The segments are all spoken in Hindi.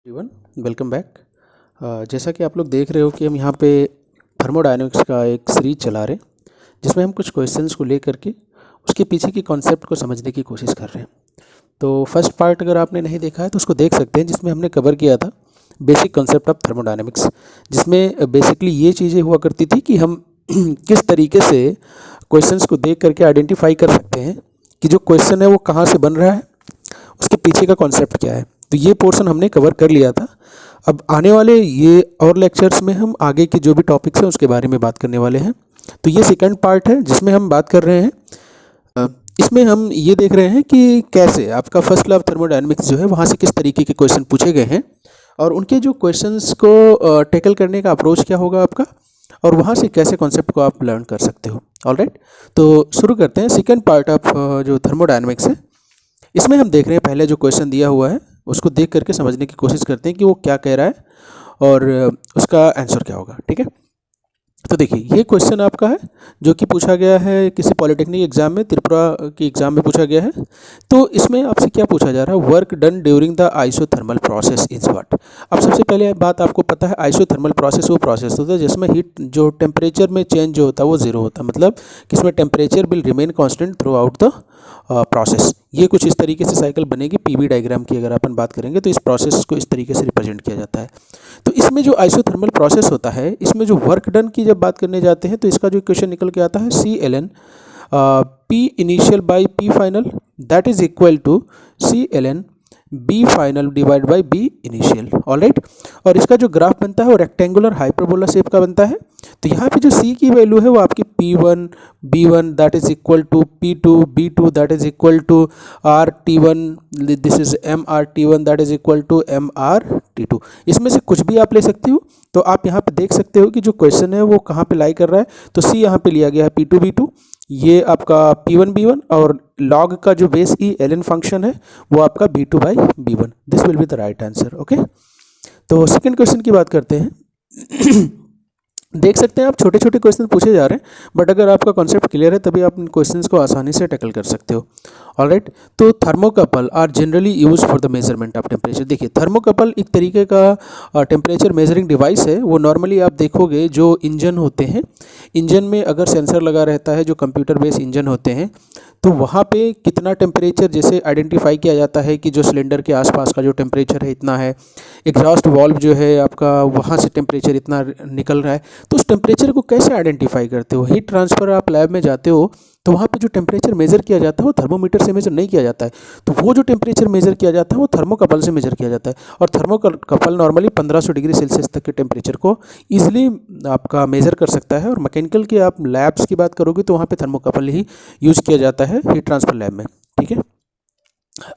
Everyone, welcome back. जैसा कि आप लोग देख रहे हो कि हम यहाँ पे थर्मोडायनेमिक्स का एक सीरीज चला रहे हैं जिसमें हम कुछ क्वेश्चंस को लेकर के उसके पीछे की कॉन्सेप्ट को समझने की कोशिश कर रहे हैं। तो फर्स्ट पार्ट अगर आपने नहीं देखा है तो उसको देख सकते हैं, जिसमें हमने कवर किया था बेसिक कॉन्सेप्ट ऑफ थर्मोडायनेमिक्स, जिसमें बेसिकली ये चीज़ें हुआ करती थी कि हम किस तरीके से क्वेश्चंस को देख करके आइडेंटिफाई कर सकते हैं कि जो क्वेश्चन है वो कहाँ से बन रहा है, उसके पीछे का कॉन्सेप्ट क्या है। तो ये पोर्शन हमने कवर कर लिया था। अब आने वाले ये और लेक्चर्स में हम आगे के जो भी टॉपिक्स हैं उसके बारे में बात करने वाले हैं। तो ये सेकंड पार्ट है जिसमें हम बात कर रहे हैं, इसमें हम ये देख रहे हैं कि कैसे आपका फर्स्ट लॉ ऑफ थर्मोडायनेमिक्स जो है वहाँ से किस तरीके के क्वेश्चन पूछे गए हैं और उनके जो क्वेश्चंस को टैकल करने का अप्रोच क्या होगा आपका, और वहाँ से कैसे कॉन्सेप्ट को आप लर्न कर सकते हो। ऑलराइट, तो शुरू करते हैं सेकंड पार्ट ऑफ जो थर्मोडायनेमिक्स है। इसमें हम देख रहे हैं पहले जो क्वेश्चन दिया हुआ है उसको देख करके समझने की कोशिश करते हैं कि वो क्या कह रहा है और उसका आंसर क्या होगा। ठीक है, तो देखिए ये क्वेश्चन आपका है जो कि पूछा गया है किसी पॉलिटेक्निक एग्जाम में, त्रिपुरा की एग्जाम में पूछा गया है। तो इसमें आपसे क्या पूछा जा रहा है, work done during the isothermal process is what. अब सबसे पहले बात आपको पता है, आइसोथर्मल प्रोसेस वो प्रोसेस होता है जिसमें हीट जो टेम्परेचर में चेंज जो होता है वो जीरो होता है, मतलब कि इसमें temperature will remain constant through out the process. ये कुछ इस तरीके से साइकिल बनेगी। पीवी डायग्राम की अगर अपन बात करेंगे तो इस प्रोसेस को इस तरीके से रिप्रेजेंट किया जाता है। तो इसमें जो आइसोथर्मल प्रोसेस होता है, इसमें जो वर्क डन की जब बात करने जाते हैं तो इसका जो इक्वेशन निकल के आता है CLN P initial by P final that is equal to CLN B final divide by B initial. Alright, और इसका जो ग्राफ बनता है वो रेक्टेंगुलर हाइपरबोला शेप का बनता है। तो यहाँ पे जो C की वैल्यू है वो आपकी P1 B1 that is equal to P2 B2 that is equal to RT1, this is MRT1 that is equal to MRT2। इसमें से कुछ भी आप ले सकते हो। तो आप यहाँ पे देख सकते हो कि जो क्वेश्चन है वो कहाँ पे लाई कर रहा है। तो C यहाँ पे लिया गया है P2 B2, ये आपका P1 B1, और लॉग का जो बेस ई ln फंक्शन है वो आपका B2 by B1। This will be the right answer. Okay, तो सेकंड क्वेश्चन की बात करते हैं। देख सकते हैं आप छोटे छोटे क्वेश्चन पूछे जा रहे हैं, बट अगर आपका कॉन्सेप्ट क्लियर है तभी आप इन क्वेश्चंस को आसानी से टैकल कर सकते हो। ऑलराइट, तो thermocouple are generally use for the measurement of temperature. देखिए थर्मोकपल एक तरीके का टेम्परेचर मेजरिंग डिवाइस है। वो नॉर्मली आप देखोगे जो इंजन होते हैं, इंजन में अगर सेंसर लगा रहता है, जो कंप्यूटर बेस्ड इंजन होते हैं, तो वहाँ पे कितना टेम्परेचर जैसे आइडेंटिफाई किया जाता है कि जो सिलेंडर के आसपास का जो टेम्परेचर है इतना है, एग्जॉस्ट वाल्व जो है आपका वहाँ से टेम्परेचर इतना निकल रहा है। तो उस टेम्परेचर को कैसे आइडेंटिफाई करते हो। हीट ट्रांसफ़र आप लैब में जाते हो तो वहाँ पे जो टेम्परेचर मेज़र किया जाता है वो थर्मोमीटर से मेज़र नहीं किया जाता है। तो वो जो टेम्परेचर मेज़र किया जाता है वो थर्मोकपल से मेज़र किया जाता है। और थर्मोकपल नॉर्मली 1500 डिग्री सेल्सियस तक के टेम्परेचर को ईजिली आपका मेज़र कर सकता है। और मैकेनिकल के आप लैब्स की बात करोगे तो वहाँ पे थर्मोकपल ही यूज़ किया जाता है हीट ट्रांसफ़र लैब में। ठीक है,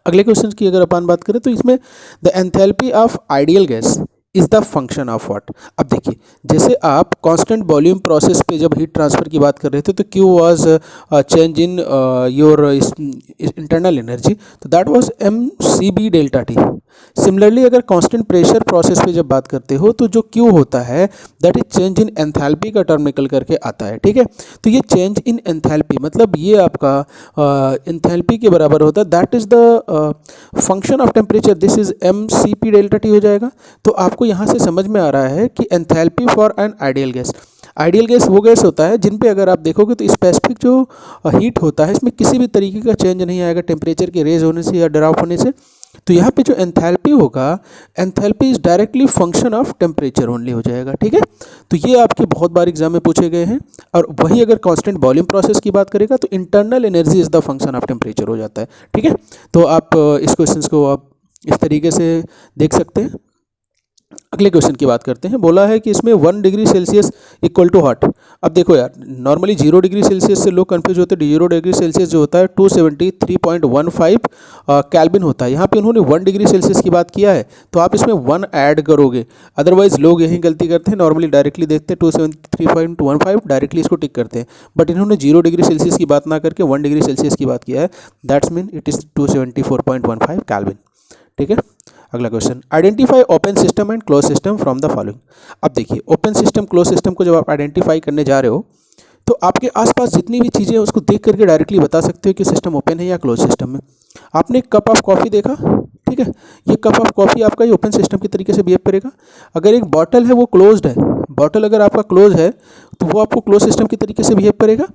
अगले क्वेश्चन की अगर अपन बात करें तो इसमें the enthalpy of ideal gas is the function of what. अब देखिए जैसे आप कांस्टेंट वॉल्यूम प्रोसेस पे जब हीट ट्रांसफ़र की बात कर रहे थे तो Q was change in your internal energy, तो that was mCB delta T। Similarly अगर कांस्टेंट प्रेशर प्रोसेस पे जब बात करते हो तो जो Q होता है that is change in enthalpy का टर्म निकल करके आता है। ठीक है, तो ये चेंज इन एंथैल्पी मतलब ये आपका एंथैल्पी के बराबर होता है, that is the function of temperature, this is mCP delta T हो जाएगा। तो आपको यहाँ से समझ में आ रहा है कि enthalpy for an ideal gas, ideal gas वो गैस होता है जिन पे अगर आप देखोगे तो स्पेसिफिक जो हीट होता है इसमें किसी भी तरीके का चेंज नहीं आएगा टेम्परेचर के रेज होने से या ड्रॉप होने से। तो यहाँ पे जो एंथैल्पी होगा, enthalpy is directly function of temperature only हो जाएगा। ठीक है, तो ये आपके बहुत बार एग्जाम में पूछे गए हैं। और वही अगर कांस्टेंट वॉल्यूम प्रोसेस की बात करेगा तो internal energy is the function of temperature हो जाता है। ठीक है, तो आप इस क्वेश्चन को आप इस तरीके से देख सकते हैं। अगले क्वेश्चन की बात करते हैं। बोला है कि इसमें 1 degree Celsius equal to hot. अब देखो यार, नॉर्मली 0 डिग्री सेल्सियस से लोग कंफ्यूज होते हैं। 0 डिग्री सेल्सियस जो होता है 273.15 केल्विन होता है। यहाँ पे उन्होंने 1 डिग्री सेल्सियस की बात किया है तो आप इसमें 1 ऐड करोगे, अदरवाइज लोग यही गलती करते हैं, नॉर्मली डायरेक्टली देखते हैं 273.15 डायरेक्टली इसको टिक करते हैं, बट इन्होंने 0 डिग्री सेल्सियस की बात ना करके 1 डिग्री सेल्सियस की बात किया है, that's mean it is 274.15 kelvin. ठीक है, अगला question, identify open system and close system from the following. अब देखिए ओपन सिस्टम क्लोज सिस्टम को जब आप आइडेंटिफाई करने जा रहे हो तो आपके आसपास जितनी भी चीज़ें हैं उसको देख करके डायरेक्टली बता सकते हो कि सिस्टम ओपन है या क्लोज सिस्टम में। आपने एक कप ऑफ कॉफ़ी देखा, ठीक है, ये कप ऑफ कॉफ़ी आपका ये ओपन सिस्टम की तरीके से बिहेव करेगा। अगर एक बॉटल है वो क्लोज्ड है, बॉटल अगर आपका क्लोज है तो वो आपको क्लोज सिस्टम की तरीके से बिहेव करेगा।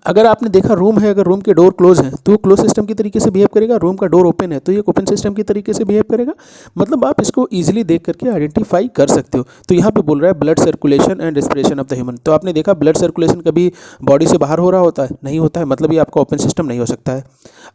अगर आपने देखा रूम है, अगर रूम के डोर क्लोज हैं तो वो क्लोज सिस्टम की तरीके से बिहेव करेगा, रूम का डोर ओपन है तो ये ओपन सिस्टम की तरीके से बिहेव करेगा। मतलब आप इसको इजीली देख करके आइडेंटिफाई कर सकते हो। तो यहाँ पे बोल रहा है blood circulation and respiration of the human. तो आपने देखा ब्लड सर्कुलेशन कभी बॉडी से बाहर हो रहा होता है? नहीं होता है, मतलब ये आपका ओपन सिस्टम नहीं हो सकता है।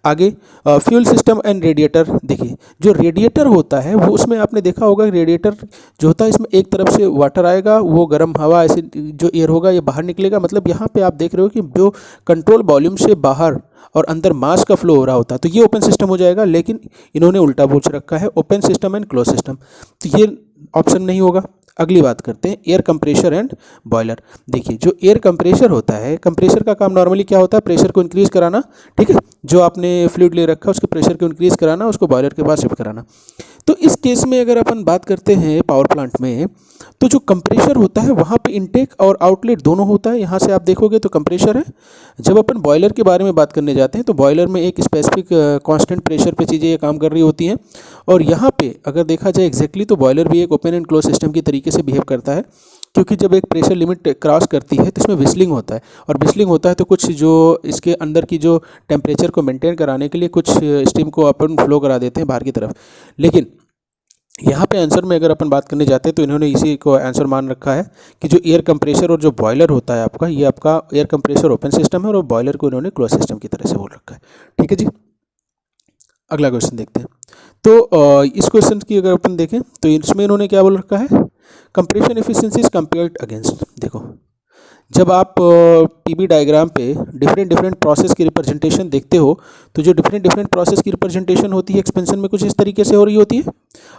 आगे फ्यूल सिस्टम एंड रेडिएटर। देखिए जो रेडिएटर होता है वो, उसमें आपने देखा होगा रेडिएटर जो होता है इसमें एक तरफ से वाटर आएगा, वो गर्म हवा ऐसे जो एयर होगा ये बाहर निकलेगा। मतलब यहाँ पे आप देख रहे हो कि जो कंट्रोल वॉल्यूम से बाहर और अंदर मास का फ्लो हो रहा होता है तो ये ओपन सिस्टम हो जाएगा। लेकिन इन्होंने उल्टा बोल रखा है open system and close system, तो ये ऑप्शन नहीं होगा। अगली बात करते हैं एयर कंप्रेशर एंड बॉयलर। देखिए जो एयर कंप्रेशर होता है, कंप्रेशर का काम नॉर्मली क्या होता है? प्रेशर को इंक्रीज़ कराना, ठीक है, जो आपने फ्लूइड ले रखा है उसके प्रेशर को इंक्रीज़ कराना, उसको बॉयलर के पास शिफ्ट कराना। तो इस केस में अगर अपन बात करते हैं पावर प्लांट में, तो जो कंप्रेशर होता है वहाँ पे इनटेक और आउटलेट दोनों होता है। यहाँ से आप देखोगे तो कंप्रेशर है। जब अपन बॉयलर के बारे में बात करने जाते हैं तो बॉयलर में एक स्पेसिफिक कांस्टेंट प्रेशर पे चीज़ें ये काम कर रही होती हैं। और यहाँ पे अगर देखा जाए एग्जैक्टली तो बॉयलर भी एक ओपन एंड क्लोज सिस्टम की तरीके से बिहेव करता है, क्योंकि जब एक प्रेशर लिमिट क्रॉस करती है तो इसमें विस्लिंग होता है। और विस्लिंग होता है तो कुछ जो इसके अंदर की जो टेम्परेचर को मेंटेन कराने के लिए कुछ स्टीम को अपन फ्लो करा देते हैं बाहर की तरफ। लेकिन यहाँ पे आंसर में अगर अपन बात करने जाते हैं तो इन्होंने इसी को आंसर मान रखा है कि जो एयर कंप्रेशर और जो बॉयलर होता है आपका, ये आपका एयर कंप्रेशर ओपन सिस्टम है और बॉयलर को इन्होंने क्लोज सिस्टम की तरह से बोल रखा है। ठीक है जी, अगला क्वेश्चन देखते हैं। तो इस क्वेश्चन की अगर अपन देखें तो इसमें इन्होंने क्या बोल रखा है? Compression efficiency is compared against. देखो जब आप पीबी डायग्राम पे डिफरेंट प्रोसेस की रिप्रेजेंटेशन देखते हो तो जो डिफरेंट प्रोसेस की रिप्रेजेंटेशन होती है एक्सपेंशन में कुछ इस तरीके से हो रही होती है,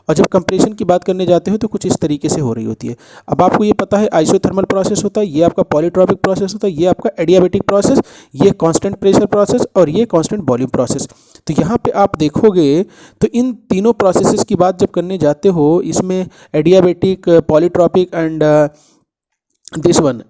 और जब कंप्रेशन की बात करने जाते हो तो कुछ इस तरीके से हो रही होती है। अब आपको ये पता है आइसोथर्मल प्रोसेस होता है, ये आपका पॉलीट्रॉपिक प्रोसेस होता है, ये आपका एडियाबेटिक प्रोसेस, ये कांस्टेंट प्रेशर प्रोसेस और ये कांस्टेंट वॉल्यूम प्रोसेस। तो यहाँ पे आप देखोगे तो इन तीनों प्रोसेसेस की बात जब करने जाते हो, इसमें adiabatic, polytropic and this one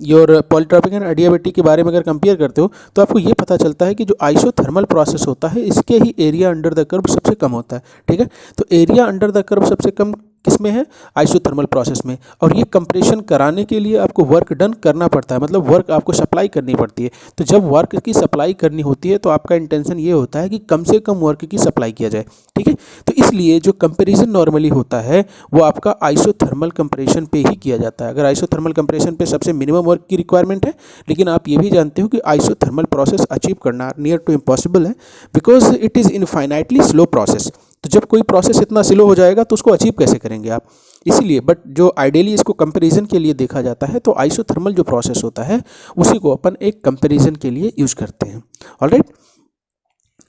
your polytropic and adiabatic के बारे में अगर कंपेयर करते हो तो आपको ये पता चलता है कि जो आइसोथर्मल प्रोसेस होता है इसके ही एरिया अंडर द कर्व सबसे कम होता है। ठीक है, तो एरिया अंडर द कर्व सबसे कम किस में है? आइसोथर्मल प्रोसेस में। और ये कंप्रेशन कराने के लिए आपको वर्क डन करना पड़ता है, मतलब वर्क आपको सप्लाई करनी पड़ती है। तो जब वर्क की सप्लाई करनी होती है तो आपका इंटेंशन ये होता है कि कम से कम वर्क की सप्लाई किया जाए। ठीक है, तो इसलिए जो कंपेरिजन नॉर्मली होता है वो आपका आइसोथर्मल कंप्रेशन पे ही किया जाता है। अगर आइसोथर्मल कंप्रेशन पे सबसे मिनिमम वर्क की रिक्वायरमेंट है, लेकिन आप ये भी जानते हो कि आइसोथर्मल प्रोसेस अचीव करना नियर टू इम्पॉसिबल है, because it is infinitely slow process. तो जब कोई प्रोसेस इतना स्लो हो जाएगा तो उसको अचीव कैसे करेंगे आप? इसीलिए बट जो आइडियली इसको कंपैरिजन के लिए देखा जाता है तो आइसोथर्मल जो प्रोसेस होता है उसी को अपन एक कंपैरिजन के लिए यूज करते हैं। ऑलराइट,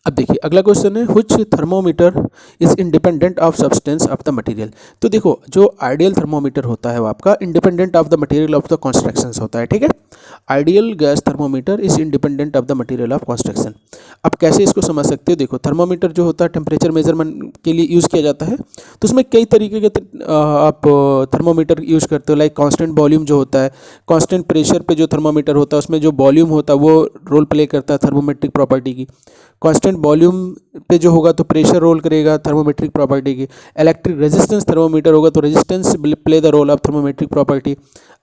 अब देखिए अगला क्वेश्चन है which thermometer is independent of substance of the material. तो देखो जो आइडियल थर्मोमीटर होता है वो आपका independent of the material of the constructions होता है। ठीक है, ideal gas thermometer is independent of the material of construction. अब कैसे इसको समझ सकते हो? देखो थर्मोमीटर जो होता है टेम्परेचर मेजरमेंट के लिए यूज़ किया जाता है, तो उसमें कई तरीके के आप थर्मोमीटर यूज़ करते हो। लाइक कांस्टेंट वॉल्यूम जो होता है, कांस्टेंट प्रेशर पे जो थर्मोमीटर होता है उसमें जो वॉल्यूम होता है वो रोल प्ले करता है थर्मोमेट्रिक प्रॉपर्टी की। कांस्टेंट वॉल्यूम पे जो होगा तो प्रेशर रोल करेगा थर्मोमेट्रिक प्रॉपर्टी की। इलेक्ट्रिक रेजिस्टेंस थर्मोमीटर होगा तो resistance play the role of thermometric property.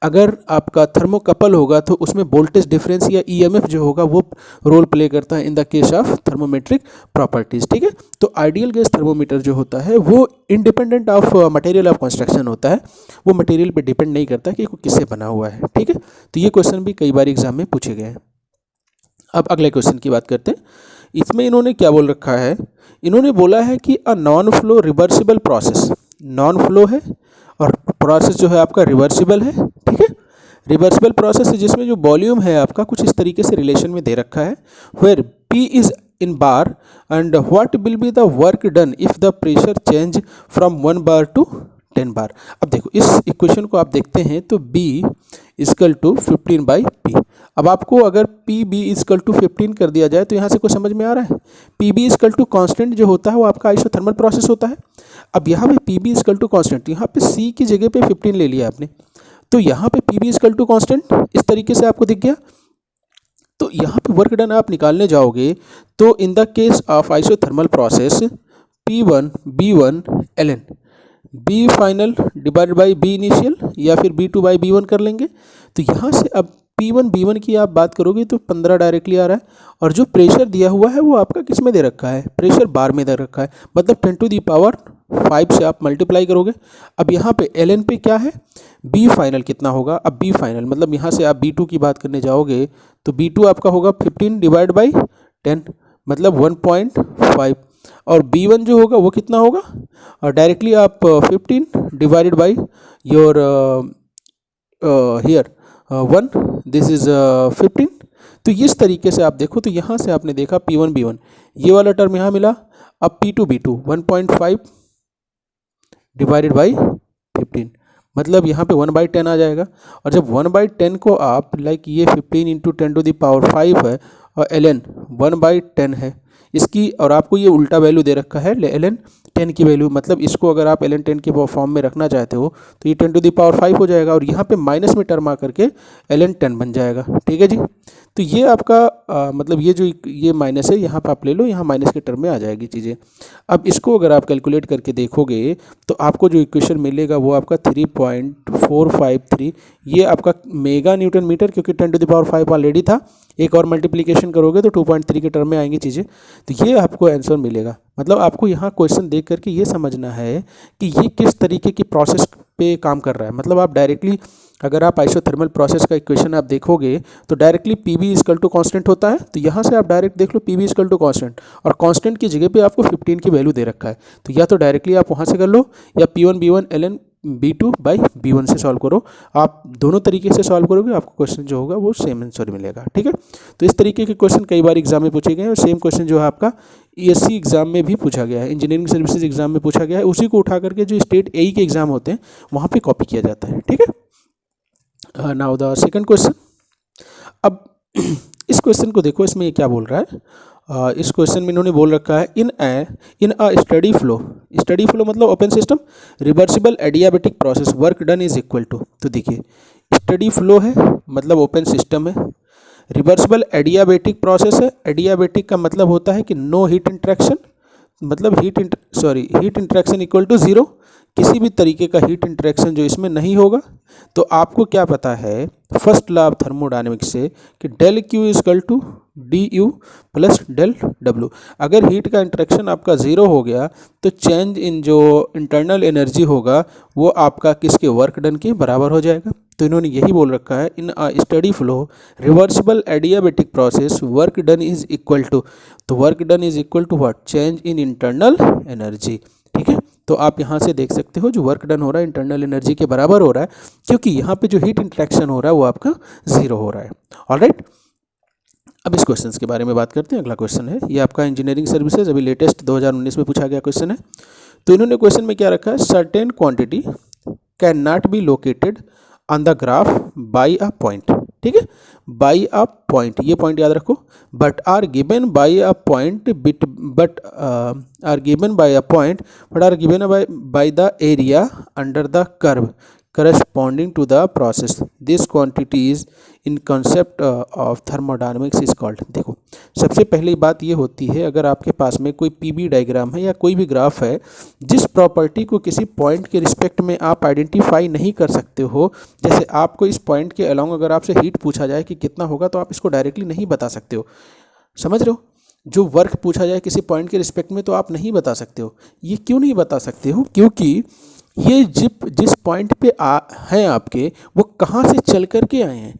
अगर आपका थर्मोकपल होगा तो उसमें वोल्टेज डिफरेंस या ईएमएफ जो होगा वो रोल प्ले करता है in the case of thermometric properties. ठीक है, तो आइडियल गैस थर्मोमीटर जो होता है वो independent of material of construction होता है, वो मटेरियल पे डिपेंड नहीं करता कि वो किससे बना हुआ है। ठीक है, तो ये क्वेश्चन भी कई बार एग्जाम में पूछे गए हैं। अब अगले क्वेश्चन की बात करते हैं। इसमें इन्होंने क्या बोल रखा है? इन्होंने बोला है कि a non flow reversible process, non flow है और प्रोसेस जो है आपका रिवर्सिबल है। ठीक है, रिवर्सिबल प्रोसेस है जिसमें जो वॉल्यूम है आपका कुछ इस तरीके से रिलेशन में दे रखा है, where P is in bar and what will be the work done if the pressure change from 1 bar to 10 bar. अब देखो इस इक्वेशन को आप देखते हैं तो B इजकल टू 15/P। अब आपको अगर PB इजकल टू 15 कर दिया जाए तो यहाँ से कुछ समझ में आ रहा है? PB इजकल टू कॉन्स्टेंट जो होता है वो आपका आइसोथर्मल प्रोसेस होता है। अब यहाँ पे PB इजकल टू कॉन्स्टेंट, यहाँ पे C की जगह पे 15 ले लिया आपने, तो यहाँ पे P V is equal to constant इस तरीके से आपको दिख गया। तो यहाँ पे वर्क डन आप निकालने जाओगे तो in the case of isothermal process P1 B1 ln V final divided by V initial या फिर B2 बाई B1 कर लेंगे। तो यहाँ से अब P1 B1 की आप बात करोगे तो 15 डायरेक्टली आ रहा है, और जो प्रेशर दिया हुआ है वो आपका किस में दे रखा है, प्रेशर बार में दे रखा है, मतलब 10 टू दी पावर 5 से आप मल्टीप्लाई करोगे। अब यहाँ पे ln पे क्या है, बी फाइनल कितना होगा, अब बी फाइनल मतलब यहाँ से आप B2 की बात करने जाओगे तो B2 आपका होगा 15 डिवाइड बाई 10 मतलब 1.5, और B1 जो होगा वो कितना होगा, और डायरेक्टली आप 15 divided by your here 1 this is 15। तो इस तरीके से आप देखो तो यहाँ से आपने देखा P1 B1 ये वाला टर्म यहाँ मिला, अब P2 B2 1.5 डिवाइडेड बाई 15 मतलब यहाँ पे 1/10 आ जाएगा। और जब 1/10 को आप ये 15 इंटू 10 टू दी पावर 5 है और ln 1/10 है इसकी, और आपको ये उल्टा वैल्यू दे रखा है ln 10 की वैल्यू, मतलब इसको अगर आप ln 10 के फॉर्म में रखना चाहते हो तो ये 10 टू दी पावर 5 हो जाएगा, और यहाँ पे माइनस में टर्म आ करके ln 10 बन जाएगा। ठीक है जी, तो ये आपका मतलब ये जो ये माइनस है यहाँ पे आप ले लो, यहाँ माइनस के टर्म में आ जाएगी चीज़ें। अब इसको अगर आप कैलकुलेट करके देखोगे तो आपको जो इक्वेशन मिलेगा वो आपका 3.453, ये आपका मेगा न्यूटन मीटर, क्योंकि 10 टू द पावर 5 ऑलरेडी था, एक और मल्टीप्लिकेशन करोगे तो 2.3 के टर्म में आएंगी चीज़ें। तो ये आपको आंसर मिलेगा। मतलब आपको यहाँ क्वेश्चन देख करके ये समझना है कि ये किस तरीके की प्रोसेस पे काम कर रहा है। मतलब आप डायरेक्टली अगर आप आइसोथर्मल प्रोसेस का इक्वेशन आप देखोगे तो directly P V is equal to constant होता है, तो यहाँ से आप डायरेक्ट देख लो P V is equal to constant, और कॉन्स्टेंट की जगह पे आपको 15 की वैल्यू दे रखा है, तो या तो डायरेक्टली आप वहाँ से कर लो या P1 B1 ln B2 by B1 से सॉल्व करो। आप दोनों तरीके से सॉल्व करोगे आपको क्वेश्चन जो होगा वो सेम आंसर मिलेगा। ठीक है, तो इस तरीके के क्वेश्चन कई बार एग्जाम में पूछे गए हैं, और सेम क्वेश्चन जो है आपका ESC एग्जाम में भी पूछा गया है, इंजीनियरिंग सर्विसेज एग्जाम में पूछा गया है, उसी को उठा करके जो स्टेट AE के एग्जाम होते हैं वहाँ पर कॉपी किया जाता है। ठीक है, नाउ द सेकंड क्वेश्चन। अब इस क्वेश्चन को देखो, इसमें ये क्या बोल रहा है। इस क्वेश्चन में इन्होंने बोल रखा है इन अ स्टडी फ्लो मतलब open system reversible adiabatic process work done is equal to. तो देखिए स्टडी फ्लो है मतलब ओपन सिस्टम है, रिवर्सिबल एडियाबेटिक प्रोसेस है, एडियाबेटिक का मतलब होता है कि नो हीट इंटरेक्शन, मतलब हीट इंटरेक्शन इक्वल टू 0, किसी भी तरीके का हीट इंटरेक्शन जो इसमें नहीं होगा। तो आपको क्या पता है फर्स्ट लॉ ऑफ थर्मोडायनेमिक्स से कि del Q equal to d U plus del W. अगर हीट का इंटरेक्शन आपका 0 हो गया तो चेंज इन जो इंटरनल एनर्जी होगा वो आपका किसके, वर्क डन के बराबर हो जाएगा। तो इन्होंने यही बोल रखा है in steady flow reversible adiabatic process work done is equal to, तो work done is equal to what, change in internal energy. ठीक है, तो आप यहाँ से देख सकते हो जो वर्क डन हो रहा है इंटरनल एनर्जी के बराबर हो रहा है, क्योंकि यहाँ पे जो हीट इंटरेक्शन हो रहा है वो आपका 0 हो रहा है। ऑलराइट, अब इस क्वेश्चन के बारे में बात करते हैं। अगला क्वेश्चन है ये आपका इंजीनियरिंग सर्विसेज अभी लेटेस्ट 2019 में पूछा गया क्वेश्चन है। तो इन्होंने क्वेश्चन में क्या रखा है, certain quantity can not be located on the graph by a point. ठीक है, बाई अ पॉइंट, ये पॉइंट याद रखो, but are given by a point but are given by a point but are given by the area under the curve corresponding to the process. This quantities in concept of thermodynamics is called। देखो सबसे पहली बात ये होती है, अगर आपके पास में कोई पीबी डायग्राम है या कोई भी ग्राफ है जिस प्रॉपर्टी को किसी पॉइंट के रिस्पेक्ट में आप आइडेंटिफाई नहीं कर सकते हो, जैसे आपको इस पॉइंट के अलोंग अगर आपसे हीट पूछा जाए कि कितना होगा तो आप इसको डायरेक्टली नहीं बता सकते हो, समझ रहे हो। जो वर्क पूछा जाए किसी पॉइंट के रिस्पेक्ट में तो आप नहीं बता सकते हो। ये क्यों नहीं बता सकते हो, क्योंकि ये जिस पॉइंट पे हैं आपके वो कहाँ से चल कर के आए हैं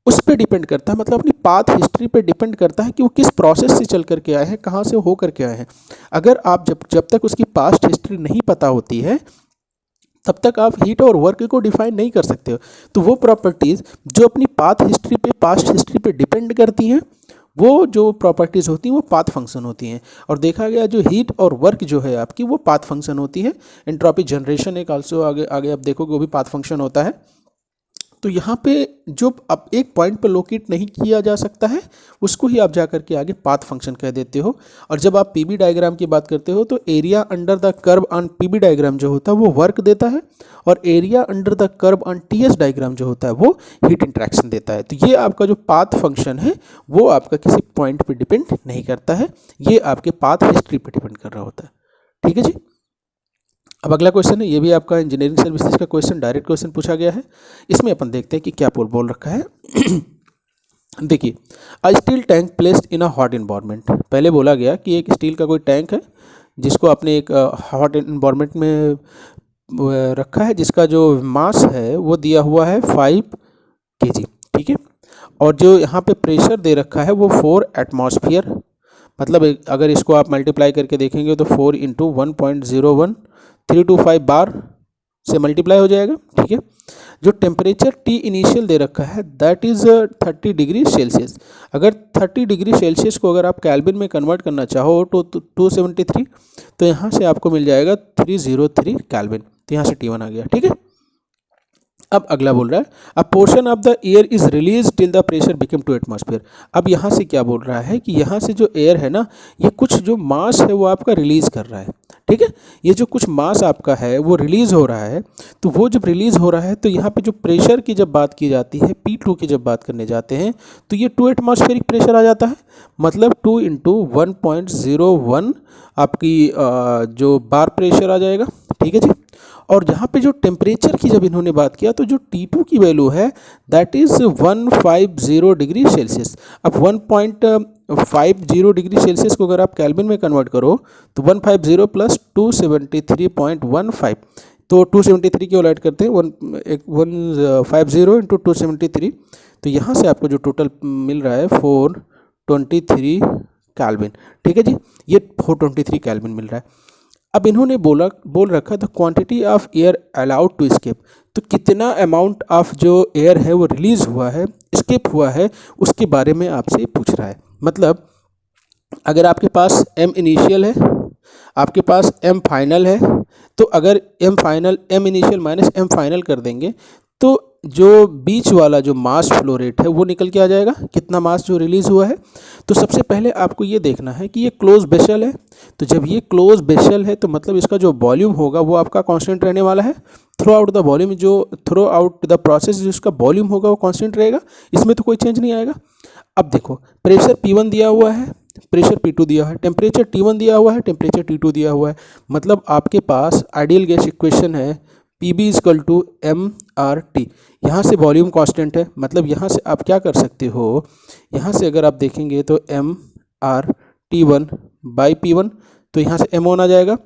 उस पे डिपेंड करता है, मतलब अपनी पाथ हिस्ट्री पे डिपेंड करता है कि वो किस प्रोसेस से चल कर के आए हैं, कहाँ से हो कर के आए हैं। अगर आप जब तक उसकी पास्ट हिस्ट्री नहीं पता होती है तब तक आप हीट और वर्क को डिफाइन नहीं कर सकते हो। तो वो प्रॉपर्टीज़ जो अपनी पाथ हिस्ट्री पे पास्ट हिस्ट्री पे डिपेंड करती हैं वो जो प्रॉपर्टीज़ होती हैं वो पाथ फंक्शन होती हैं। और देखा गया जो हीट और वर्क जो है आपकी वो पाथ फंक्शन होती है। एंट्रोपी जनरेशन एक आल्सो आगे आप देखोगे वो भी पाथ फंक्शन होता है। तो यहाँ पे जो अब एक पॉइंट पर लोकेट नहीं किया जा सकता है उसको ही आप जा करके आगे पाथ फंक्शन कह देते हो। और जब आप पीबी डायग्राम की बात करते हो तो area under the curve on PV diagram जो होता है वो वर्क देता है, और area under the curve on TS diagram जो होता है वो हीट इंटरेक्शन देता है। तो ये आपका जो पाथ फंक्शन है वो आपका किसी पॉइंट पे डिपेंड नहीं करता है, ये आपके पाथ हिस्ट्री पे डिपेंड कर रहा होता है। ठीक है जी। अब अगला क्वेश्चन है, ये भी आपका इंजीनियरिंग सर्विसेज का क्वेश्चन, डायरेक्ट क्वेश्चन पूछा गया है। इसमें अपन देखते हैं कि क्या बोल रखा है। देखिए, a steel tank placed in a hot environment. पहले बोला गया कि एक स्टील का कोई टैंक है जिसको आपने एक हॉट इन्वायरमेंट में रखा है, जिसका जो मास है वो दिया हुआ है 5 kg। ठीक है, और जो यहाँ पे प्रेशर दे रखा है वो 4 एटमॉस्फेयर, मतलब अगर इसको आप मल्टीप्लाई करके देखेंगे तो 4 इंटू 1.01325 बार से मल्टीप्लाई हो जाएगा। ठीक है, जो टेम्परेचर टी इनिशियल दे रखा है दैट इज़ 30 डिग्री सेल्सियस। अगर 30 डिग्री सेल्सियस को अगर आप केल्विन में कन्वर्ट करना चाहो तो 273, तो यहाँ से आपको मिल जाएगा 303 केल्विन, तो यहाँ से T1 आ गया। ठीक है, अब अगला बोल रहा है अ portion of the air is release till the pressure become 2 atmosphere. अब यहाँ से क्या बोल रहा है कि यहाँ से जो एयर है ना, ये कुछ जो मास है वो आपका रिलीज कर रहा है। ठीक है, ये जो कुछ मास आपका है वो रिलीज हो रहा है, तो वो जब रिलीज हो रहा है तो यहाँ पे जो प्रेशर की जब बात की जाती है, P2 की जब बात करने जाते हैं तो ये 2 एटमॉस्फेरिक प्रेशर आ जाता है, मतलब 2 इंटू 1.01 आपकी जो बार प्रेशर आ जाएगा। ठीक है जी, और यहाँ पे जो टेम्परेचर की जब इन्होंने बात किया तो जो T2 की वैल्यू है दैट इज़ 150 डिग्री सेल्सियस। अब 1.50 डिग्री सेल्सियस को अगर आप केल्विन में कन्वर्ट करो तो 150 प्लस 273.15, तो 273 की ऐड करते हैं 150 इंटू 273, तो यहाँ से आपको जो टोटल मिल रहा है 423 केल्विन। ठीक है जी, ये 423 केल्विन मिल रहा है। अब इन्होंने बोल रखा the quantity of air allowed to escape, तो कितना अमाउंट ऑफ जो एयर है वो रिलीज हुआ है, एस्केप हुआ है, उसके बारे में आपसे पूछ रहा है। मतलब अगर आपके पास m इनिशियल है, आपके पास m फाइनल है, तो अगर m initial minus m final कर देंगे तो जो बीच वाला जो मास फ्लो रेट है वो निकल के आ जाएगा, कितना मास जो रिलीज़ हुआ है। तो सबसे पहले आपको ये देखना है कि ये क्लोज वेसल है, तो जब ये क्लोज वेसल है तो मतलब इसका जो वॉल्यूम होगा वो आपका कांस्टेंट रहने वाला है। थ्रू आउट द वॉल्यूम, जो थ्रू आउट द प्रोसेस जिसका वॉल्यूम होगा वो कांस्टेंट रहेगा, इसमें तो कोई चेंज नहीं आएगा। अब देखो, प्रेशर P1 दिया हुआ है, प्रेशर P2 दिया है, टेम्परेचर T1 दिया हुआ है, टेम्परेचर T2 दिया हुआ है, मतलब आपके पास आइडियल गैस इक्वेशन है PB इक्वल टू mRT। यहाँ से वॉल्यूम कांस्टेंट है, मतलब यहाँ से आप क्या कर सकते हो, यहाँ से अगर आप देखेंगे तो mRT1 बाई P1, तो यहाँ से M1 आ जाएगा,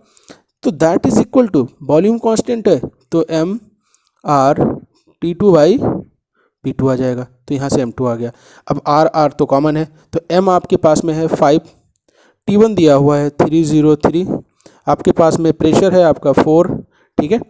तो that is equal to volume constant है तो mRT2 बाई P2 आ जाएगा, तो यहाँ से M2 आ गया। अब R तो कॉमन है, तो M आपके पास में है 5, T1 दिया हुआ है 303, आपके पास में प्रेशर है आपका 4। ठीक है,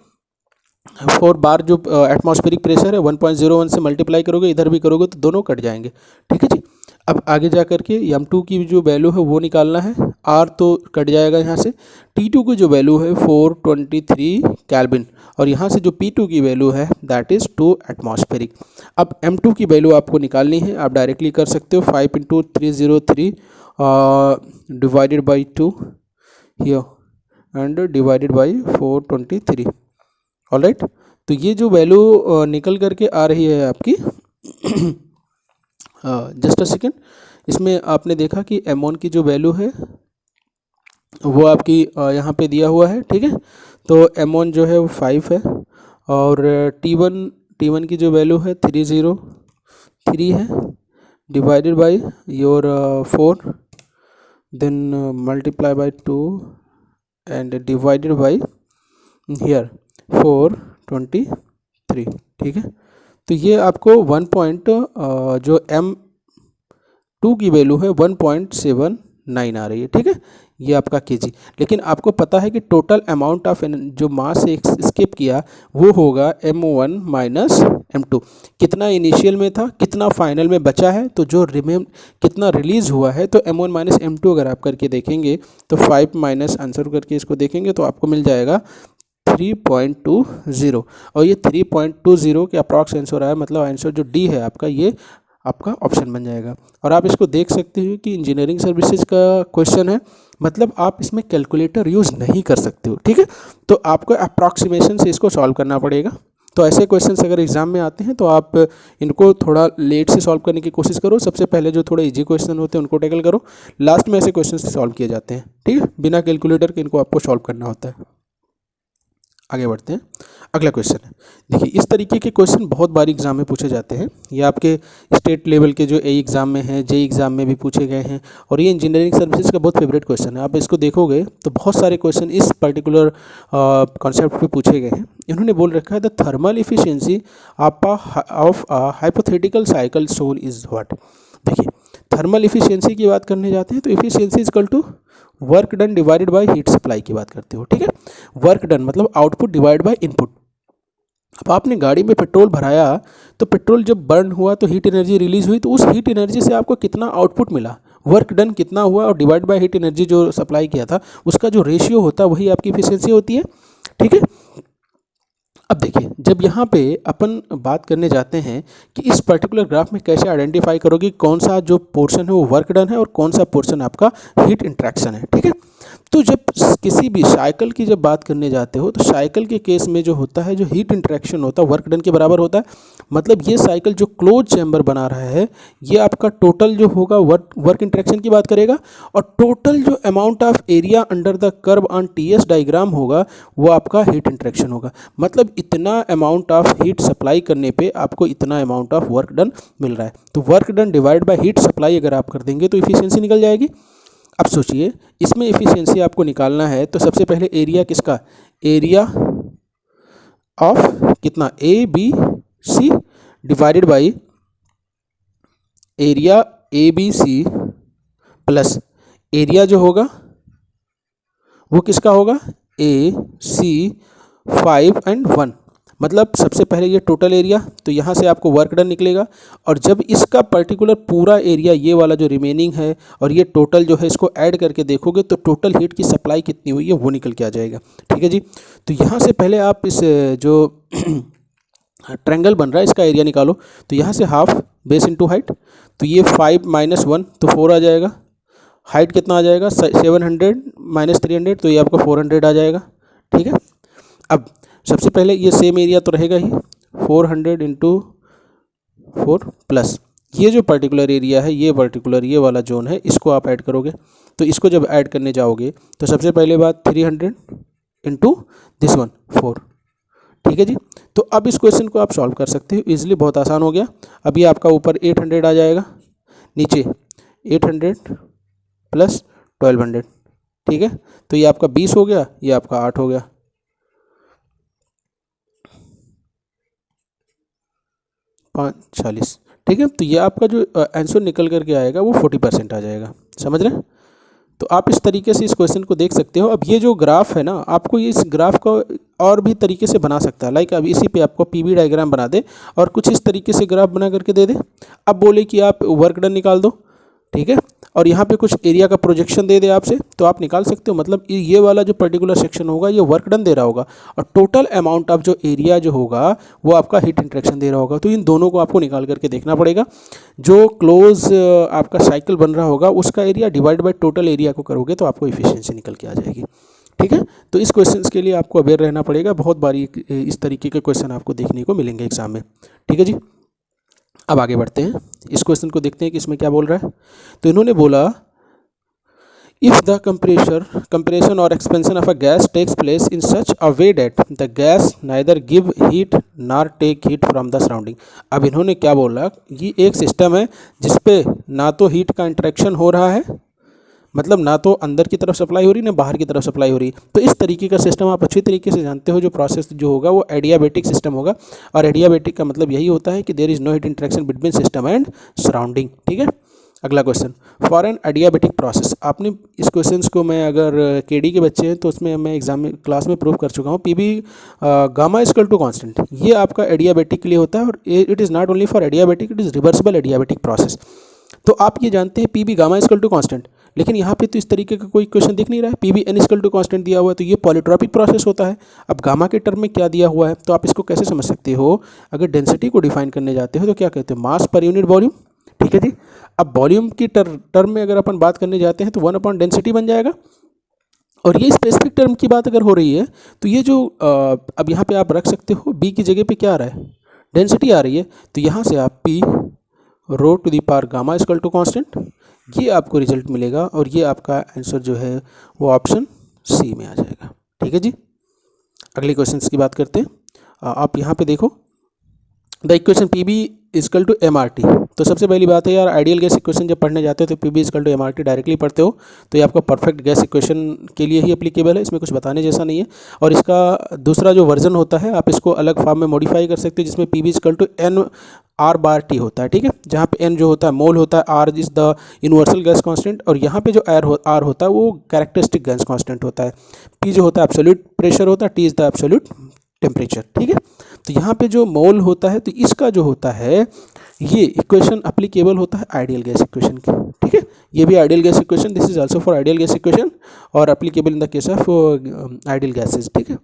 4 बार जो एटमॉस्फेरिक प्रेशर है 1.01 से मल्टीप्लाई करोगे, इधर भी करोगे तो दोनों कट जाएंगे। ठीक है जी, अब आगे जा करके M2 की जो वैल्यू है वो निकालना है, R तो कट जाएगा यहाँ से, T2 की जो वैल्यू है 423 केल्विन, और यहाँ से जो P2 की वैल्यू है दैट इज़ 2 एटमॉस्फेरिक। अब M2 की वैल्यू आपको निकालनी है, आप डायरेक्टली कर सकते हो 5 into 303 divided by 2 here and divided by 423। Alright, तो ये जो वैल्यू निकल करके आ रही है आपकी जस्ट अ सेकेंड, इसमें आपने देखा कि M1 की जो वैल्यू है वो आपकी यहाँ पे दिया हुआ है। ठीक है, तो M1 जो है वो 5 है, और T1 की जो वैल्यू है 303 है, divided by your 4, then multiply by 2 and divided by here 423। ठीक है, तो ये आपको 1 जो M2 की वैल्यू है 1.79 आ रही है। ठीक है, ये आपका केजी, लेकिन आपको पता है कि टोटल अमाउंट ऑफ जो मास स्किप किया वो होगा M1 माइनस M2। कितना इनिशियल में था, कितना फाइनल में बचा है, तो जो कितना रिलीज़ हुआ है, तो M1 माइनस M2 अगर आप करके देखेंगे तो 5 माइनस आंसर करके इसको देखेंगे तो आपको मिल जाएगा 3.20 और ये 3.20 के अप्रॉक्स आंसर आया, मतलब आंसर जो डी है आपका ये आपका ऑप्शन बन जाएगा। और आप इसको देख सकते हो कि इंजीनियरिंग सर्विसेज का क्वेश्चन है, मतलब आप इसमें कैलकुलेटर यूज़ नहीं कर सकते हो, ठीक है। तो आपको अप्रॉक्सीमेशन से इसको सॉल्व करना पड़ेगा। तो ऐसे क्वेश्चंस अगर एग्जाम में आते हैं तो आप इनको थोड़ा लेट से सॉल्व करने की कोशिश करो। सबसे पहले जो थोड़े इजी क्वेश्चन होते हैं उनको टैकल करो, लास्ट में ऐसे क्वेश्चन सॉल्व किए जाते हैं, ठीक है। बिना कैलकुलेटर के इनको आपको सॉल्व करना होता है। आगे बढ़ते हैं, अगला क्वेश्चन है। देखिए इस तरीके के क्वेश्चन बहुत बार एग्जाम में पूछे जाते हैं। ये आपके स्टेट लेवल के जो ए एग्ज़ाम में हैं, जे एग्ज़ाम में भी पूछे गए हैं, और ये इंजीनियरिंग सर्विसेज का बहुत फेवरेट क्वेश्चन है। आप इसको देखोगे तो बहुत सारे क्वेश्चन इस पर्टिकुलर कॉन्सेप्ट पे पूछे गए हैं। इन्होंने बोल रखा है the thermal efficiency of hypothetical cycle shown is what. देखिए थर्मल इफिशियंसी की बात करने जाते हैं तो efficiency is equal to work done divided by heat supply की बात करते हो, ठीक है। वर्क डन मतलब आउटपुट डिवाइड बाय इनपुट। अब आपने गाड़ी में पेट्रोल भराया तो पेट्रोल जब बर्न हुआ तो हीट एनर्जी रिलीज हुई, तो उस हीट एनर्जी से आपको कितना आउटपुट मिला, वर्क डन कितना हुआ, और डिवाइड बाय हीट एनर्जी जो सप्लाई किया था उसका जो रेशियो होता है वही आपकी इफिशियंसी होती है, ठीक है। अब देखिए जब यहाँ पे अपन बात करने जाते हैं कि इस पर्टिकुलर ग्राफ में कैसे आइडेंटिफाई करोगे कौन सा जो पोर्शन है वो वर्क डन है और कौन सा पोर्शन आपका हीट इंट्रैक्शन है, ठीक है। तो जब किसी भी साइकिल की जब बात करने जाते हो तो साइकिल के केस में जो होता है, जो हीट इंट्रैक्शन होता है वर्क डन के बराबर होता है। मतलब ये साइकिल जो क्लोज चैम्बर बना रहा है ये आपका टोटल जो होगा वर्क इंट्रैक्शन की बात करेगा, और टोटल जो amount of area under the curve on TS diagram होगा वो आपका हीट इंट्रैक्शन होगा। मतलब इतना अमाउंट ऑफ हीट सप्लाई करने पे आपको इतना अमाउंट ऑफ वर्क डन मिल रहा है। तो work done divide by heat supply अगर आप कर देंगे तो इफिशियंसी निकल जाएगी। अब सोचिए इसमें एफिशिएंसी आपको निकालना है तो सबसे पहले एरिया किसका, एरिया ऑफ कितना A B C divided by area A B C plus area जो होगा वो किसका होगा, ए सी 5 and 1। मतलब सबसे पहले ये टोटल एरिया, तो यहाँ से आपको वर्क डन निकलेगा, और जब इसका पर्टिकुलर पूरा एरिया ये वाला जो रिमेनिंग है और ये टोटल जो है इसको ऐड करके देखोगे तो टोटल हीट की सप्लाई कितनी हुई है वो निकल के आ जाएगा, ठीक है जी। तो यहाँ से पहले आप इस जो ट्रायंगल बन रहा है इसका एरिया निकालो। तो यहाँ से हाफ बेस इंटू हाइट, तो ये 5 - 1 तो 4 आ जाएगा। हाइट कितना आ जाएगा 700 - 300 तो ये आपका 400 आ जाएगा, ठीक है। अब सबसे पहले ये सेम एरिया तो रहेगा ही, 400 × 4 प्लस ये जो पर्टिकुलर एरिया है ये पर्टिकुलर ये वाला जोन है इसको आप ऐड करोगे। तो इसको जब ऐड करने जाओगे तो सबसे पहले बात 300 × दिस वन 4, ठीक है जी। तो अब इस क्वेश्चन को आप सॉल्व कर सकते हो इजीली, बहुत आसान हो गया। अब ये आपका ऊपर 800 आ जाएगा, नीचे 800 प्लस 1200, ठीक है। तो ये आपका 20 हो गया, ये आपका 8 हो गया, 40, ठीक है। तो ये आपका जो आंसर निकल करके आएगा वो 40% आ जाएगा, समझ रहे हैं। तो आप इस तरीके से इस क्वेश्चन को देख सकते हो। अब ये जो ग्राफ है ना, आपको इस ग्राफ को और भी तरीके से बना सकता है। लाइक अब इसी पे आपको पीवी डायग्राम बना दे और कुछ इस तरीके से ग्राफ बना करके दे दे। अब बोले कि आप वर्क डन निकाल दो, ठीक है, और यहाँ पे कुछ एरिया का प्रोजेक्शन दे दे आपसे, तो आप निकाल सकते हो। मतलब ये वाला जो पर्टिकुलर सेक्शन होगा ये वर्क डन दे रहा होगा और टोटल अमाउंट ऑफ जो एरिया जो होगा वो आपका हीट इंट्रैक्शन दे रहा होगा। तो इन दोनों को आपको निकाल करके देखना पड़ेगा। जो क्लोज आपका साइकिल बन रहा होगा उसका area divide by total area को करोगे तो आपको इफिशियंसी निकल के आ जाएगी, ठीक है। तो इस क्वेश्चन के लिए आपको अवेयर रहना पड़ेगा। बहुत बारी इस तरीके के क्वेश्चन आपको देखने को मिलेंगे एग्जाम में, ठीक है जी। अब आगे बढ़ते हैं, इस क्वेश्चन को देखते हैं कि इसमें क्या बोल रहा है। तो इन्होंने बोला इफ़ द कंप्रेशन और expansion of a gas takes place in such a way that the gas neither give heat nor take heat from the surrounding. अब इन्होंने क्या बोला, ये एक सिस्टम है जिसपे ना तो हीट का इंटरेक्शन हो रहा है, मतलब ना तो अंदर की तरफ सप्लाई हो रही ना बाहर की तरफ सप्लाई हो रही। तो इस तरीके का सिस्टम आप अच्छी तरीके से जानते हो। जो प्रोसेस जो होगा वो एडियाबेटिक सिस्टम होगा, और एडियाबेटिक का मतलब यही होता है कि there is no heat interaction between system and surrounding, ठीक है। अगला question, for an adiabatic process. आपने इस क्वेश्चन को, मैं अगर केडी के बच्चे हैं तो उसमें मैं एग्जाम में क्लास में प्रूव कर चुका हूँ। PV gamma equal to constant, ये आपका एडियाबेटिक के लिए होता है, और it is not only for adiabatic, it is reversible adiabatic process. तो आप ये जानते हैं PV gamma equal to constant, लेकिन यहाँ पे तो इस तरीके का कोई इक्वेशन दिख नहीं रहा है। P B N equal to constant दिया हुआ है, तो ये पॉलीट्रॉपिक प्रोसेस होता है। अब गामा के टर्म में क्या दिया हुआ है, तो आप इसको कैसे समझ सकते हो, अगर डेंसिटी को डिफाइन करने जाते हो तो क्या कहते हो, मास पर यूनिट वॉल्यूम। ठीक है जी। अब वॉल्यूम की टर्म में अगर अपन बात करने जाते हैं तो 1/डेंसिटी बन जाएगा। और ये स्पेसिफिक टर्म की बात अगर हो रही है तो ये जो अब यहाँ पे आप रख सकते हो बी की जगह पे क्या आ रहा है, डेंसिटी आ रही है, तो यहाँ से आप पी रो to the power gamma equal to constant, ये आपको रिजल्ट मिलेगा और ये आपका आंसर जो है वो ऑप्शन सी में आ जाएगा। ठीक है जी। अगले क्वेश्चन की बात करते हैं। आप यहाँ पे देखो the equation P V equal to M R T. तो सबसे पहली बात है यार, आइडियल गैस इक्वेशन जब पढ़ने जाते हो तो P V equal to M R T directly पढ़ते हो, तो ये आपका परफेक्ट गैस इक्वेशन के लिए ही एप्लीकेबल है, इसमें कुछ बताने जैसा नहीं है। और इसका दूसरा जो वर्जन होता है आप इसको अलग फॉर्म में मॉडिफाई कर सकते हो, जिसमें P V equal to n R bar T होता है। ठीक है, जहाँ पे एन जो होता है मोल होता है, R is the universal gas constant, और यहाँ पे जो आर होता है वो कैरेक्टरिस्टिक गैस कांस्टेंट होता है। पी जो होता है एब्सोल्यूट प्रेशर होता है, T is the absolute temperature. ठीक है, तो यहाँ पे जो मोल होता है तो इसका जो होता है ये इक्वेशन अप्लीकेबल होता है आइडियल गैस इक्वेशन की। ठीक है, ये भी ideal gas equation, this is also for ideal gas equation और applicable in the case of ideal gases. ठीक है,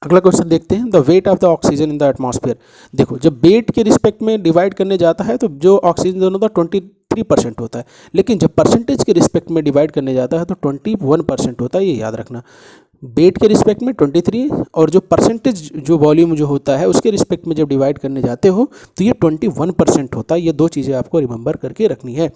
अगला क्वेश्चन देखते हैं, the weight of the oxygen in the atmosphere. देखो जब वेट के रिस्पेक्ट में डिवाइड करने जाता है तो जो ऑक्सीजन दोनों का 23% होता है, लेकिन जब परसेंटेज के रिस्पेक्ट में डिवाइड करने जाता है तो 21% होता है, ये याद रखना। वेट के रिस्पेक्ट में 23 और जो परसेंटेज जो वॉल्यूम जो होता है उसके रिस्पेक्ट में जब डिवाइड करने जाते हो तो ये 21% होता है। ये दो चीज़ें आपको रिमेंबर करके रखनी है।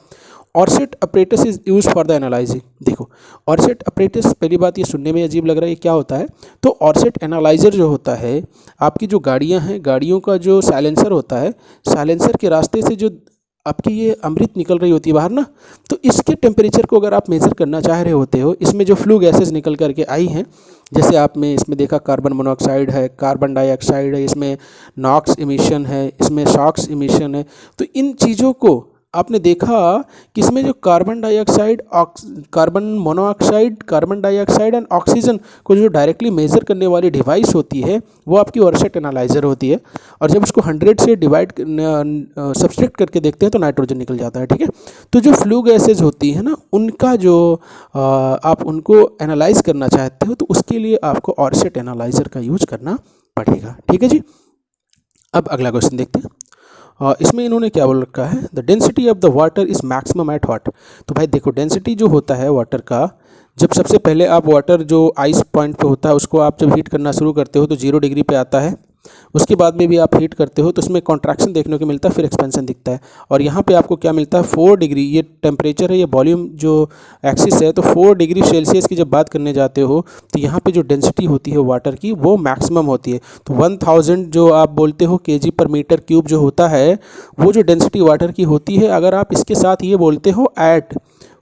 Orsat apparatus is used for the analysing. देखो ऑरसेट अपरेटस, पहली बात ये सुनने में अजीब लग रहा है, ये क्या होता है, तो ऑरसेट एनालाइजर जो होता है, आपकी जो गाड़ियाँ हैं, गाड़ियों का जो साइलेंसर होता है, साइलेंसर के रास्ते से जो आपकी ये अमृत निकल रही होती है बाहर ना, तो इसके टेम्परेचर को अगर आप मेज़र करना चाह रहे होते हो, इसमें जो फ्लू गैसेस निकल करके आई हैं, जैसे आपने इसमें देखा कार्बन मोनोऑक्साइड है, कार्बन डाइऑक्साइड है, इसमें नॉक्स इमिशन है, इसमें सॉक्स इमिशन है, तो इन चीज़ों को आपने देखा कि इसमें जो carbon dioxide, carbon monoxide, carbon dioxide and oxygen को जो डायरेक्टली मेज़र करने वाली डिवाइस होती है वो आपकी ऑरसेट एनालाइजर होती है। और जब उसको 100 से डिवाइड सब्सट्रैक्ट करके देखते हैं तो नाइट्रोजन निकल जाता है। ठीक है, तो जो फ्लू गैसेज होती है ना, उनका जो आप उनको एनालाइज करना चाहते हो तो उसके लिए आपको ऑरसेट एनालाइजर का यूज करना पड़ेगा। ठीक है जी। अब अगला क्वेश्चन देखते हैं। इसमें इन्होंने क्या बोल रखा है, the density of the water is maximum at what. तो भाई देखो डेंसिटी जो होता है वाटर का, जब सबसे पहले आप वाटर जो आइस पॉइंट पे होता है उसको आप जब हीट करना शुरू करते हो तो 0 डिग्री पे आता है, उसके बाद में भी आप हीट करते हो तो उसमें कॉन्ट्रैक्शन देखने को मिलता है, फिर एक्सपेंशन दिखता है। और यहाँ पे आपको क्या मिलता है, 4 डिग्री, ये टेम्परेचर है, ये वॉल्यूम जो एक्सिस है, तो 4 डिग्री सेल्सियस की जब बात करने जाते हो तो यहाँ पे जो डेंसिटी होती है वाटर की वो मैक्सिमम होती है। तो 1000 जो आप बोलते हो kg पर मीटर क्यूब जो होता है, वो जो डेंसिटी वाटर की होती है, अगर आप इसके साथ ये बोलते हो एट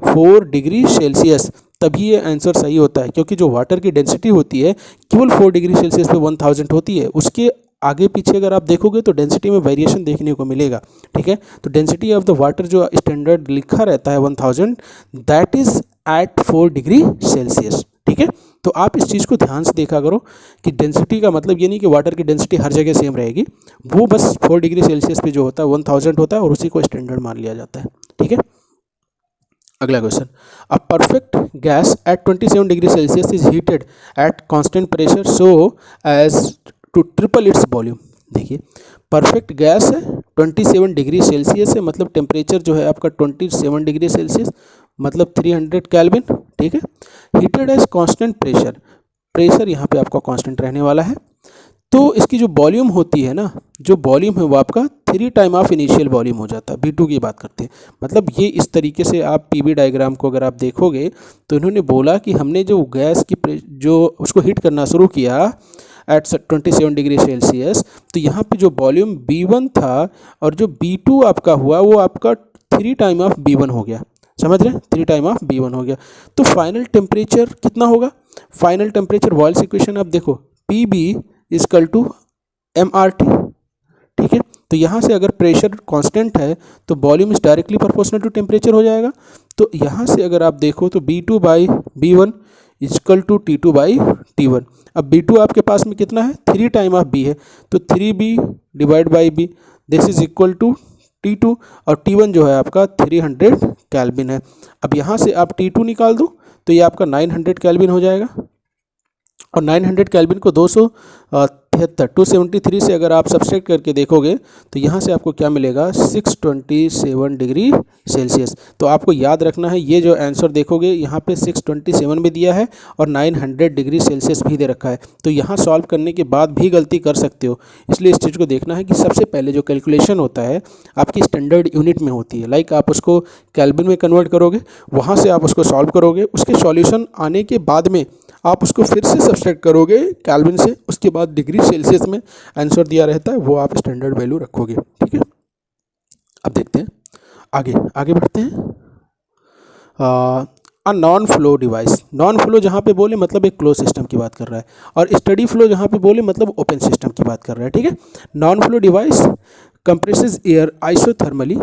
4 डिग्री सेल्सियस, तभी ये आंसर सही होता है, क्योंकि जो वाटर की डेंसिटी होती है केवल 4 डिग्री सेल्सियस पे 1000 होती है। उसके आगे पीछे अगर आप देखोगे तो डेंसिटी में वेरिएशन देखने को मिलेगा। ठीक है, तो डेंसिटी ऑफ द वाटर जो स्टैंडर्ड लिखा रहता है 1000, that is at 4 degree Celsius. ठीक है, तो आप इस चीज़ को ध्यान से देखा करो कि डेंसिटी का मतलब ये नहीं कि वाटर की डेंसिटी हर जगह सेम रहेगी, वो बस 4 डिग्री सेल्सियस पे जो होता है 1000 होता है और उसी को स्टैंडर्ड मान लिया जाता है। ठीक है, अगला question, a perfect gas at 27 degree Celsius is heated at constant pressure so as to triple its volume. देखिए परफेक्ट गैस है, 27 डिग्री सेल्सियस है, मतलब टेम्परेचर जो है आपका 27 डिग्री सेल्सियस मतलब 300 केल्विन। ठीक है, heated as constant pressure, pressure यहाँ पे आपका कांस्टेंट रहने वाला है, तो इसकी जो वॉल्यूम होती है ना, जो वॉल्यूम है वो आपका 3 टाइम ऑफ इनिशियल वॉल्यूम हो जाता है। V2 की बात करते हैं, मतलब ये इस तरीके से आप पीवी डायग्राम को अगर आप देखोगे तो इन्होंने बोला कि हमने जो गैस की जो उसको हीट करना शुरू किया एट 27 डिग्री सेल्सियस, तो यहाँ पे जो वॉल्यूम V1 था और जो V2 आपका हुआ वो आपका 3 टाइम ऑफ V1 हो गया। समझ रहे हैं, 3 टाइम ऑफ V1 हो गया। तो फाइनल टेम्परेचर कितना होगा, फाइनल टेम्परेचर वॉल्स इक्वेशन आप देखो, PB इक्वल टू MRT। ठीक है, तो यहाँ से अगर प्रेशर कांस्टेंट है तो volume is directly proportional to temperature हो जाएगा। तो यहाँ से अगर आप देखो तो B2 by B1 equal to T2 by T1। अब B2 आपके पास में कितना है, 3 टाइम ऑफ B है, तो 3B divide by B, this is equal to T2 और T1 जो है आपका 300 केल्विन है। अब यहाँ से आप T2 निकाल दो तो ये आपका 900 केल्विन हो जाएगा, और 900 केल्विन को 273 से अगर आप सब्सट्रैक्ट करके देखोगे तो यहाँ से आपको क्या मिलेगा 627 डिग्री सेल्सियस। तो आपको याद रखना है ये जो आंसर देखोगे यहाँ पे 627 भी दिया है और 900 डिग्री सेल्सियस भी दे रखा है। तो यहाँ सॉल्व करने के बाद भी गलती कर सकते हो, इसलिए इस चीज़ को देखना है कि सबसे पहले जो कैलकुलेशन होता है आपकी स्टैंडर्ड यूनिट में होती है। लाइक आप उसको केल्विन में कन्वर्ट करोगे, वहाँ से आप उसको सॉल्व करोगे, उसके सॉल्यूशन आने के बाद में आप उसको फिर से सब्सट्रैक्ट करोगे केल्विन से, उसके बाद डिग्री सेल्सियस में आंसर दिया रहता है वो आप स्टैंडर्ड वैल्यू रखोगे। ठीक है, अब देखते हैं आगे बढ़ते हैं। Non flow device, non flow जहाँ पे बोले मतलब एक क्लोज सिस्टम की बात कर रहा है, और स्टडी फ्लो जहाँ पे बोले मतलब ओपन सिस्टम की बात कर रहा है। ठीक है, non flow device compresses air isothermally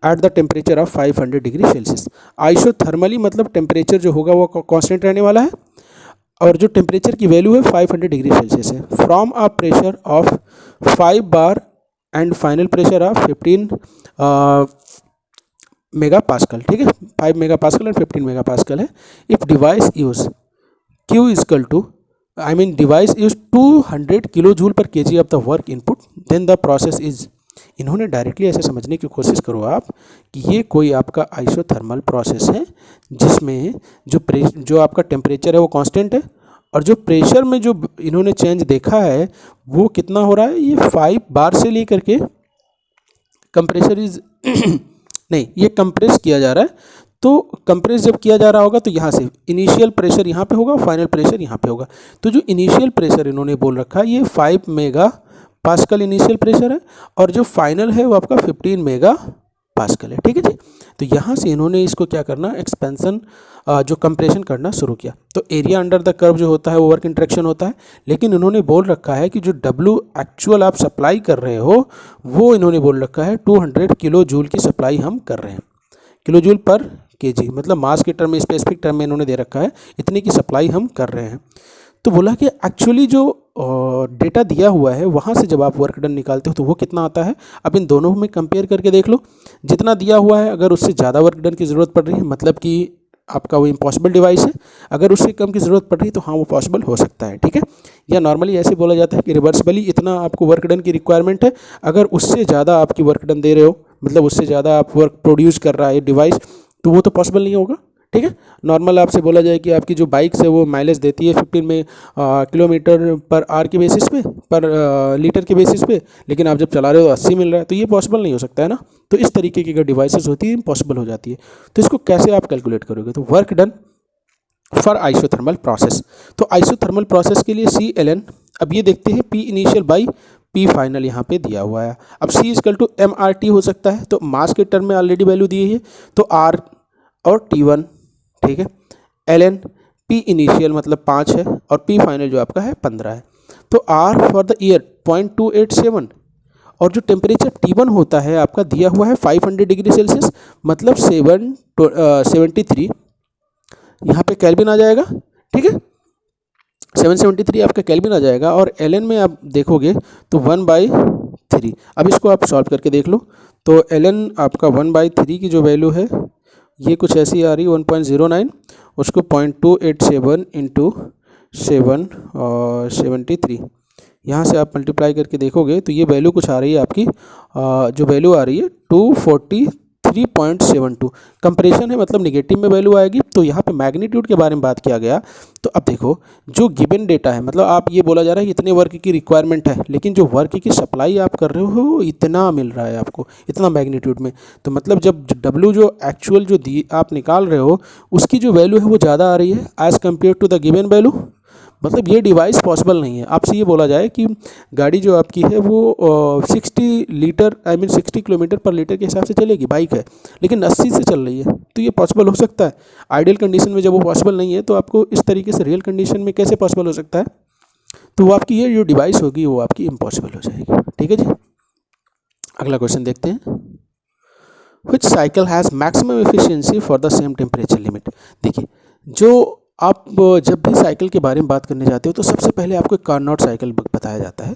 at the temperature of 500 degree Celsius. Isothermally मतलब टेम्परेचर जो होगा वो कांस्टेंट रहने वाला है, और जो टेम्परेचर की वैल्यू है 500 डिग्री सेल्सियस है, from a pressure of 5 bar and final pressure of 15 megapascal. ठीक है, 5 megapascal and 15 megapascal है। If device use Q is equal to device use 200 kilojoule per KG of the work input, then the process is. इन्होंने डायरेक्टली ऐसे समझने की कोशिश करो आप कि ये कोई आपका आइसोथर्मल प्रोसेस है जिसमें जो आपका टेम्परेचर है वो कांस्टेंट है, और जो प्रेशर में जो इन्होंने चेंज देखा है वो कितना हो रहा है, ये 5 बार से लेकर के कंप्रेसर इज नहीं, ये कंप्रेस किया जा रहा है। तो कंप्रेस जब किया जा रहा होगा तो यहाँ से इनिशियल प्रेशर यहाँ पे होगा, फाइनल प्रेशर यहाँ पे होगा। तो जो इनिशियल प्रेशर इन्होंने बोल रखा है ये 5 मेगा पास्कल इनिशियल प्रेशर है, और जो फाइनल है वो आपका 15 मेगा पास्कल है। ठीक है जी, तो यहाँ से इन्होंने इसको क्या करना, एक्सपेंशन जो कंप्रेशन करना शुरू किया। तो एरिया अंडर द कर्व जो होता है वो वर्क इंटरेक्शन होता है, लेकिन इन्होंने बोल रखा है कि जो W एक्चुअल आप सप्लाई कर रहे हो वो इन्होंने बोल रखा है 200 किलो जूल की सप्लाई हम कर रहे हैं, किलो जूल पर केजी, मतलब मास के टर्म में, स्पेसिफिक टर्म में इन्होंने दे रखा है इतने की सप्लाई हम कर रहे हैं। तो बोला कि एक्चुअली जो डेटा दिया हुआ है वहाँ से जब आप वर्क डन निकालते हो तो वो कितना आता है। अब इन दोनों में कंपेयर करके देख लो, जितना दिया हुआ है अगर उससे ज़्यादा वर्क डन की ज़रूरत पड़ रही है मतलब कि आपका वो इम्पॉसिबल डिवाइस है, अगर उससे कम की ज़रूरत पड़ रही है तो हाँ वो पॉसिबल हो सकता है। ठीक है, या नॉर्मली ऐसे बोला जाता है कि रिवर्सबली इतना आपको वर्क डन की रिक्वायरमेंट है, अगर उससे ज़्यादा आपकी वर्क डन दे रहे हो मतलब उससे ज़्यादा आप वर्क प्रोड्यूस कर रहा है डिवाइस तो वो तो पॉसिबल नहीं होगा। ठीक है, नॉर्मल आपसे बोला जाए कि आपकी जो बाइक्स है वो माइलेज देती है 15 में किलोमीटर पर आवर के बेसिस पे, पर लीटर के बेसिस पे, लेकिन आप जब चला रहे हो 80 मिल रहा है, तो ये पॉसिबल नहीं हो सकता है ना। तो इस तरीके की अगर डिवाइसेस होती है पॉसिबल हो जाती है। तो इसको कैसे आप कैलकुलेट करोगे, तो work done for isothermal process. तो आइसोथर्मल प्रोसेस के लिए CLN, अब ये देखते हैं P initial by P final यहाँ पे दिया हुआ है। अब C इजकल टू MRT हो सकता है, तो मास के टर्म में ऑलरेडी वैल्यू दी है तो R और T1। ठीक है, LN P इनिशियल मतलब 5 है और P फाइनल जो आपका है 15 है। तो R फॉर द ईयर 0.287, और जो टेम्परेचर T1 होता है आपका दिया हुआ है 500 डिग्री सेल्सियस मतलब 773, यहाँ पे केल्विन आ जाएगा। ठीक है, 773 आपका केल्विन आ जाएगा, और LN में आप देखोगे तो 1/3। अब इसको आप सॉल्व करके देख लो, तो LN आपका 1/3 की जो वैल्यू है ये कुछ ऐसी आ रही है 1.09, उसको 0.287 इंटू 773 यहाँ से आप मल्टीप्लाई करके देखोगे तो ये वैल्यू कुछ आ रही है आपकी, जो वैल्यू आ रही है 243.72। कंप्रेशन है मतलब निगेटिव में वैल्यू आएगी। तो यहाँ पे मैग्नीट्यूड के बारे में बात किया गया। तो अब देखो जो गिवन डेटा है मतलब आप ये बोला जा रहा है कि इतने वर्क की रिक्वायरमेंट है, लेकिन जो वर्क की सप्लाई आप कर रहे हो इतना मिल रहा है आपको, इतना मैग्नीट्यूड में। तो मतलब जब W जो एक्चुअल जो आप निकाल रहे हो उसकी जो वैल्यू है वो ज़्यादा आ रही है as compare to the given value, मतलब ये डिवाइस पॉसिबल नहीं है। आपसे ये बोला जाए कि गाड़ी जो आपकी है वो 60 किलोमीटर पर लीटर के हिसाब से चलेगी, बाइक है, लेकिन 80 से चल रही है, तो ये पॉसिबल हो सकता है। आइडियल कंडीशन में जब वो पॉसिबल नहीं है तो आपको इस तरीके से रियल कंडीशन में कैसे पॉसिबल हो सकता है, तो वो आपकी ये जो डिवाइस होगी वो आपकी इम्पॉसिबल हो जाएगी। ठीक है जी, अगला क्वेश्चन देखते हैं। Which cycle has maximum efficiency for the same temperature limit. देखिए, जो आप जब भी साइकिल के बारे में बात करने जाते हो तो सबसे पहले आपको कार्नोट साइकिल बताया जाता है।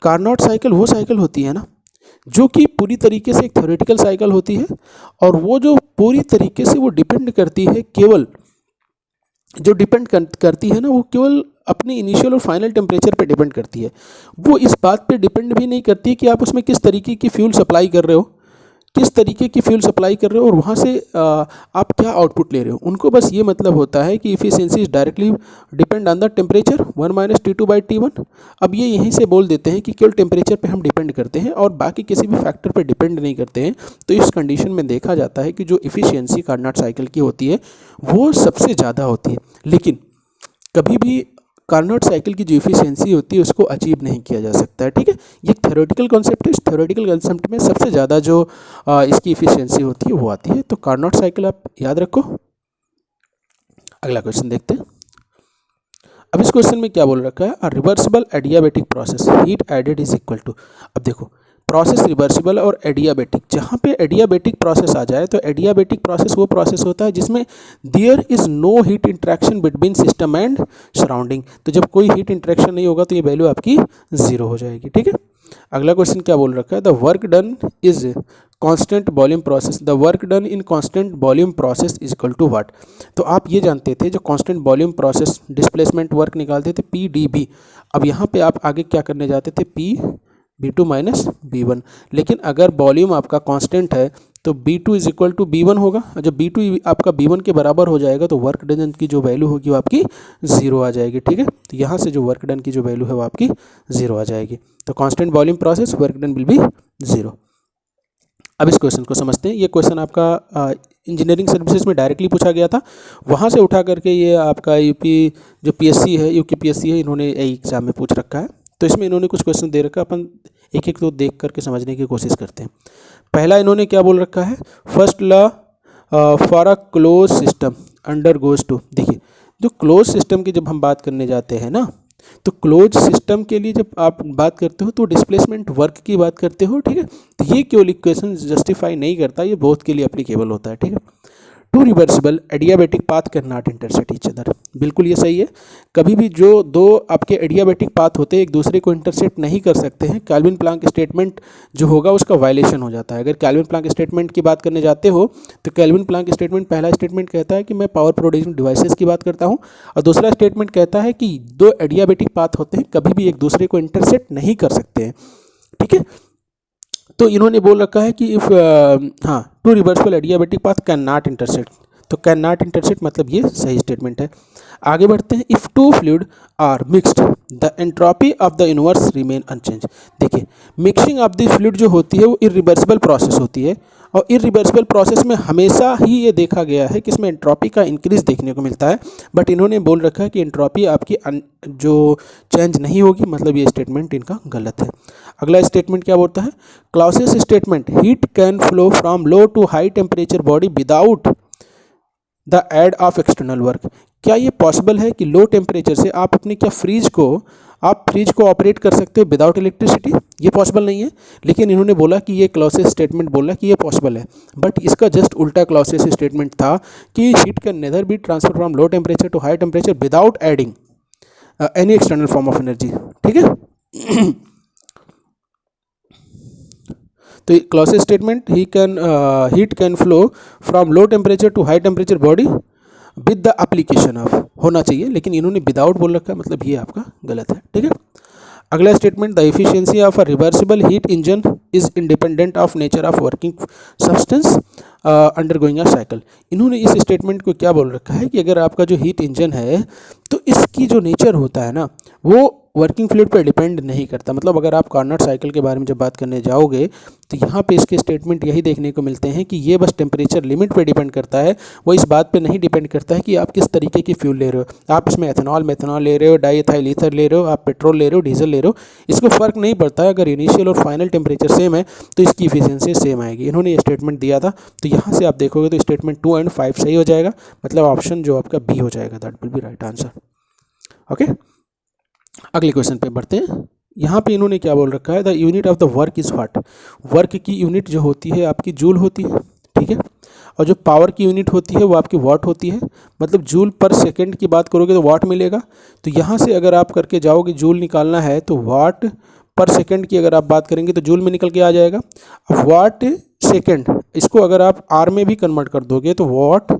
कार्नोट साइकिल वो साइकिल होती है ना जो कि पूरी तरीके से एक थ्योरेटिकल साइकिल होती है, और वो जो पूरी तरीके से वो डिपेंड करती है केवल, जो डिपेंड करती है ना, वो केवल अपने इनिशियल और फाइनल टेम्परेचर पे डिपेंड करती है। वो इस बात पे डिपेंड भी नहीं करती कि आप उसमें किस तरीके की फ्यूल सप्लाई कर रहे हो, किस तरीके की फ्यूल सप्लाई कर रहे हो और वहाँ से आप क्या आउटपुट ले रहे हो। उनको बस ये मतलब होता है कि efficiency is directly depend on the temperature 1 - T2/T1। अब ये यहीं से बोल देते हैं कि केवल टेम्परेचर पे हम डिपेंड करते हैं और बाकी किसी भी फैक्टर पे डिपेंड नहीं करते हैं। तो इस कंडीशन में देखा जाता है कि जो इफ़िशियंसी कार्नोट साइकिल की होती है वो सबसे ज़्यादा होती है। लेकिन कभी भी कार्नोट साइकिल की जो इफिशियंसी होती है उसको अचीव नहीं किया जा सकता है। ठीक है, ये थ्योरेटिकल कॉन्सेप्ट है। इस थ्योरेटिकल कॉन्सेप्ट में सबसे ज़्यादा जो इसकी इफिशियंसी होती है वो आती है। तो कार्नोट साइकिल आप याद रखो। अगला क्वेश्चन देखते हैं। अब इस क्वेश्चन में क्या बोल रखा है, a reversible adiabatic process heat added is equal to. अब देखो, प्रोसेस रिवर्सिबल और एडियाबेटिक, जहाँ पे एडियाबेटिक प्रोसेस आ जाए तो एडियाबेटिक प्रोसेस वो प्रोसेस होता है जिसमें there is no heat interaction between system and surrounding. तो जब कोई हीट इंटरेक्शन नहीं होगा तो ये वैल्यू आपकी 0 हो जाएगी। ठीक है, अगला क्वेश्चन क्या बोल रखा है, the work done is constant volume process, the work done in constant volume process is equal to what. तो आप ये जानते थे जो constant volume process displacement work निकालते थे PdB। अब यहाँ पे आप आगे क्या करने जाते थे, B2 माइनस B1। लेकिन अगर वॉल्यूम आपका कांस्टेंट है तो B2 is equal to B1 होगा। जब B2 आपका B1 के बराबर हो जाएगा तो वर्क डन की जो वैल्यू होगी वो आपकी 0 आ जाएगी। ठीक है, तो यहाँ से जो वर्क डन की जो वैल्यू है वो आपकी 0 आ जाएगी। तो constant volume process work done will be 0। अब इस क्वेश्चन को समझते हैं। ये क्वेश्चन आपका इंजीनियरिंग सर्विसेज में डायरेक्टली पूछा गया था, वहाँ से उठा करके ये आपका यूपी जो PSC है, UKPSC है, इन्होंने एग्जाम में पूछ रखा है। तो इसमें इन्होंने कुछ क्वेश्चन दे रखा है, अपन एक एक तो देख करके समझने की कोशिश करते हैं। पहला इन्होंने क्या बोल रखा है, first law for a close system undergoes to. देखिए, जो क्लोज सिस्टम की जब हम बात करने जाते हैं ना, तो क्लोज सिस्टम के लिए जब आप बात करते हो तो डिस्प्लेसमेंट वर्क की बात करते हो। ठीक है, तो ये केवल इक्वेशन जस्टिफाई नहीं करता, ये बोथ के लिए एप्लीकेबल होता है। ठीक है, two reversible adiabatic path can not intersect each other. बिल्कुल ये सही है, कभी भी जो दो आपके एडियाबेटिक पाथ होते हैं एक दूसरे को इंटरसेक्ट नहीं कर सकते हैं। कैल्विन प्लैंक स्टेटमेंट जो होगा उसका वायलेशन हो जाता है। अगर कैल्विन प्लैंक स्टेटमेंट की बात करने जाते हो तो कैल्विन प्लैंक स्टेटमेंट, पहला स्टेटमेंट कहता है कि मैं पावर प्रोड्यूसिंग डिवाइसेस की बात करता हूँ, और दूसरा स्टेटमेंट कहता है कि दो एडियाबेटिक पाथ होते हैं कभी भी एक दूसरे को इंटरसेक्ट नहीं कर सकते हैं। ठीक है, तो इन्होंने बोल रखा है कि if two reversible adiabatic path can not intersect, तो कैन नॉट इंटरसेक्ट मतलब ये सही स्टेटमेंट है। आगे बढ़ते हैं, if two fluid are mixed the entropy of the universe remain unchange. देखिए, मिक्सिंग ऑफ द फ्लूइड जो होती है वो इरिवर्सिबल प्रोसेस होती है, और इरिवर्सिबल प्रोसेस में हमेशा ही ये देखा गया है कि इसमें एंट्रोपी का इंक्रीज देखने को मिलता है। बट इन्होंने बोल रखा है कि एंट्रोपी आपकी जो चेंज नहीं होगी, मतलब ये स्टेटमेंट इनका गलत है। अगला स्टेटमेंट क्या बोलता है, Clausius statement, heat can flow from low to high temperature body without the aid of external work. क्या ये पॉसिबल है कि लो टेम्परेचर से आप अपने क्या फ्रिज को ऑपरेट कर सकते हो विदाउट इलेक्ट्रिसिटी? ये पॉसिबल नहीं है। लेकिन इन्होंने बोला कि ये क्लॉसेस स्टेटमेंट बोला कि ये पॉसिबल है, बट इसका जस्ट उल्टा क्लॉसेस स्टेटमेंट था कि heat can neither be transfer from low temperature to high temperature without adding any external form of energy. ठीक है, तो Clausius statement, heat can flow from low temperature to high temperature body with the application of होना चाहिए, लेकिन इन्होंने विदाउट बोल रखा है, मतलब ये आपका गलत है। ठीक है, अगला statement, the efficiency of a reversible heat engine is independent of nature of working substance undergoing a cycle. इन्होंने इस स्टेटमेंट को क्या बोल रखा है कि अगर आपका जो हीट इंजन है तो इसकी जो नेचर होता है ना वो वर्किंग फ्लूइड पर डिपेंड नहीं करता। मतलब अगर आप कार्नोट साइकिल के बारे में जब बात करने जाओगे तो यहाँ पे इसके स्टेटमेंट यही देखने को मिलते हैं कि ये बस टेम्परेचर लिमिट पे डिपेंड करता है, वो इस बात पे नहीं डिपेंड करता है कि आप किस तरीके की फ्यूल ले रहे हो। आप इसमें एथेनॉल मेथेनॉल ले रहे हो, डाईएथाइल ईथर ले रहे हो, आप पेट्रोल ले रहे हो, डीजल ले रहे हो, इसको फ़र्क नहीं पड़ता है। अगर इनिशियल और फाइनल टेम्परेचर सेम है तो इसकी इफिशियंसी सेम आएगी। इन्होंने ये स्टेटमेंट दिया था, तो यहाँ से आप देखोगे तो स्टेटमेंट 2 और 5 सही हो जाएगा, मतलब ऑप्शन जो आपका बी हो जाएगा, that will be right answer. Okay, अगले क्वेश्चन पे बढ़ते हैं। यहाँ पे इन्होंने क्या बोल रखा है, the unit of the work is what. Work की यूनिट जो होती है आपकी जूल होती है। ठीक है, और जो पावर की यूनिट होती है वो आपकी वाट होती है। मतलब जूल पर सेकंड की बात करोगे तो वाट मिलेगा। तो यहाँ से अगर आप करके जाओगे जूल निकालना है तो वाट पर सेकंड की अगर आप बात करेंगे तो जूल में निकल के आ जाएगा। वाट सेकंड, इसको अगर आप आर में भी कन्वर्ट कर दोगे तो वाट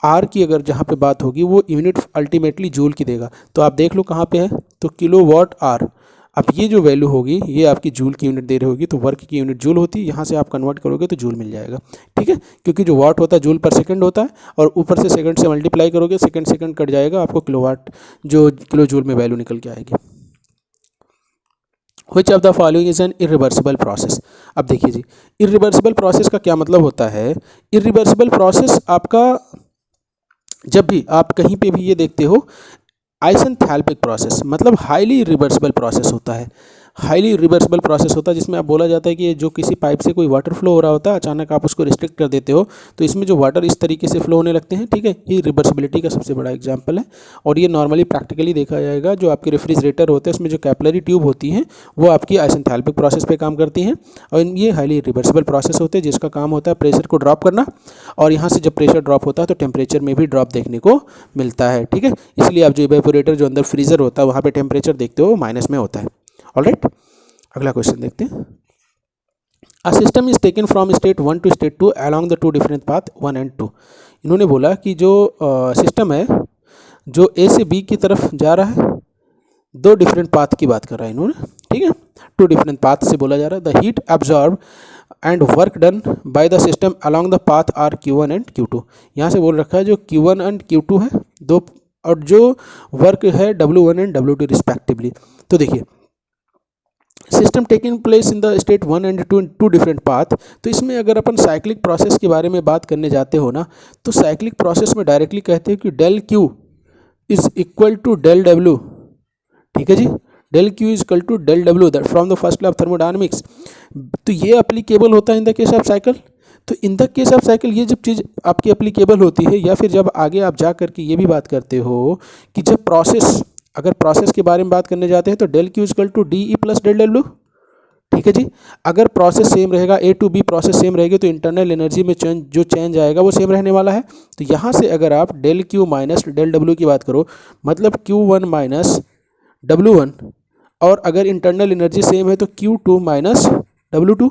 आर की अगर जहाँ पे बात होगी वो यूनिट अल्टीमेटली जूल की देगा। तो आप देख लो कहाँ पे है, तो किलो वाट आर। अब ये जो वैल्यू होगी ये आपकी जूल की यूनिट दे रही होगी, तो वर्क की यूनिट जूल होती है, यहाँ से आप कन्वर्ट करोगे तो जूल मिल जाएगा। ठीक है, क्योंकि जो वाट होता है जूल पर सेकंड होता है, और ऊपर से सेकंड से मल्टीप्लाई करोगे, सेकंड सेकंड कट जाएगा, आपको किलोवाट जो किलो जूल में वैल्यू निकल के आएगी। Which of the following is an irreversible process? अब देखिए जी, irreversible process का क्या मतलब होता है। irreversible process आपका जब भी आप कहीं पे भी ये देखते हो आइसेंथैल्पिक प्रोसेस, मतलब हाईली रिवर्सिबल प्रोसेस होता है। हाईली रिवर्सिबल प्रोसेस होता है जिसमें आप बोला जाता है कि जो किसी पाइप से कोई वाटर फ्लो हो रहा होता है, अचानक आप उसको रिस्ट्रिक्ट कर देते हो तो इसमें जो वाटर इस तरीके से फ्लो होने लगते हैं। ठीक है, ये रिवर्सिबिलिटी का सबसे बड़ा एग्जांपल है, और ये नॉर्मली प्रैक्टिकली देखा जाएगा। जो आपके रेफ्रिजरेटर होते हैं उसमें जो कैपिलरी ट्यूब होती हैं वो आपकी आइसेंथैल्पिक प्रोसेस पे काम करती हैं, और ये हाईली रिवर्सिबल प्रोसेस होते हैं जिसका काम होता है प्रेशर को ड्रॉप करना, और यहाँ से जब प्रेशर ड्रॉप होता है तो टेम्परेचर में भी ड्रॉप देखने को मिलता है। ठीक है, इसलिए आप जो इवेपोरेटर जो अंदर फ्रीजर होता है वहाँ पे टेम्परेचर देखते हो माइनस में होता है। ऑलराइट, अगला क्वेश्चन देखते हैं। A system is taken from state 1 to state 2 along the two different path 1 and 2। इन्होंने बोला कि जो सिस्टम है जो ए से बी की तरफ जा रहा है, दो डिफरेंट पाथ की बात कर रहा है इन्होंने। ठीक है, टू डिफरेंट पाथ से बोला जा रहा है। The heat absorb and work done by the system along the path are Q1 and Q2। यहाँ से बोल रखा है जो Q1 एंड Q2 है दो, और जो वर्क है W1 एंड W2 रिस्पेक्टिवली। तो देखिए, system taking place in the state 1 and 2 in two different path. तो इसमें अगर अपन साइक्लिक प्रोसेस के बारे में बात करने जाते हो ना, तो साइक्लिक प्रोसेस में डायरेक्टली कहते हैं कि del Q is equal to del W। ठीक है जी, del Q is equal to del W that from the first law of thermodynamics. तो ये अप्लीकेबल होता है in the case of cycle. तो in the case of cycle ये जब चीज़ आपकी अप्लीकेबल होती है, या फिर जब आगे आप जा करके ये भी बात करते हो कि जब प्रोसेस, अगर प्रोसेस के बारे में बात करने जाते हैं तो del Q equal to d E plus del W. ठीक है जी, अगर प्रोसेस सेम रहेगा, A to B process same रहेगी, तो इंटरनल एनर्जी में जो चेंज आएगा वो सेम रहने वाला है। तो यहाँ से अगर आप del Q minus del W की बात करो, मतलब Q1 माइनस W1, और अगर इंटरनल एनर्जी सेम है तो Q2 माइनस W2,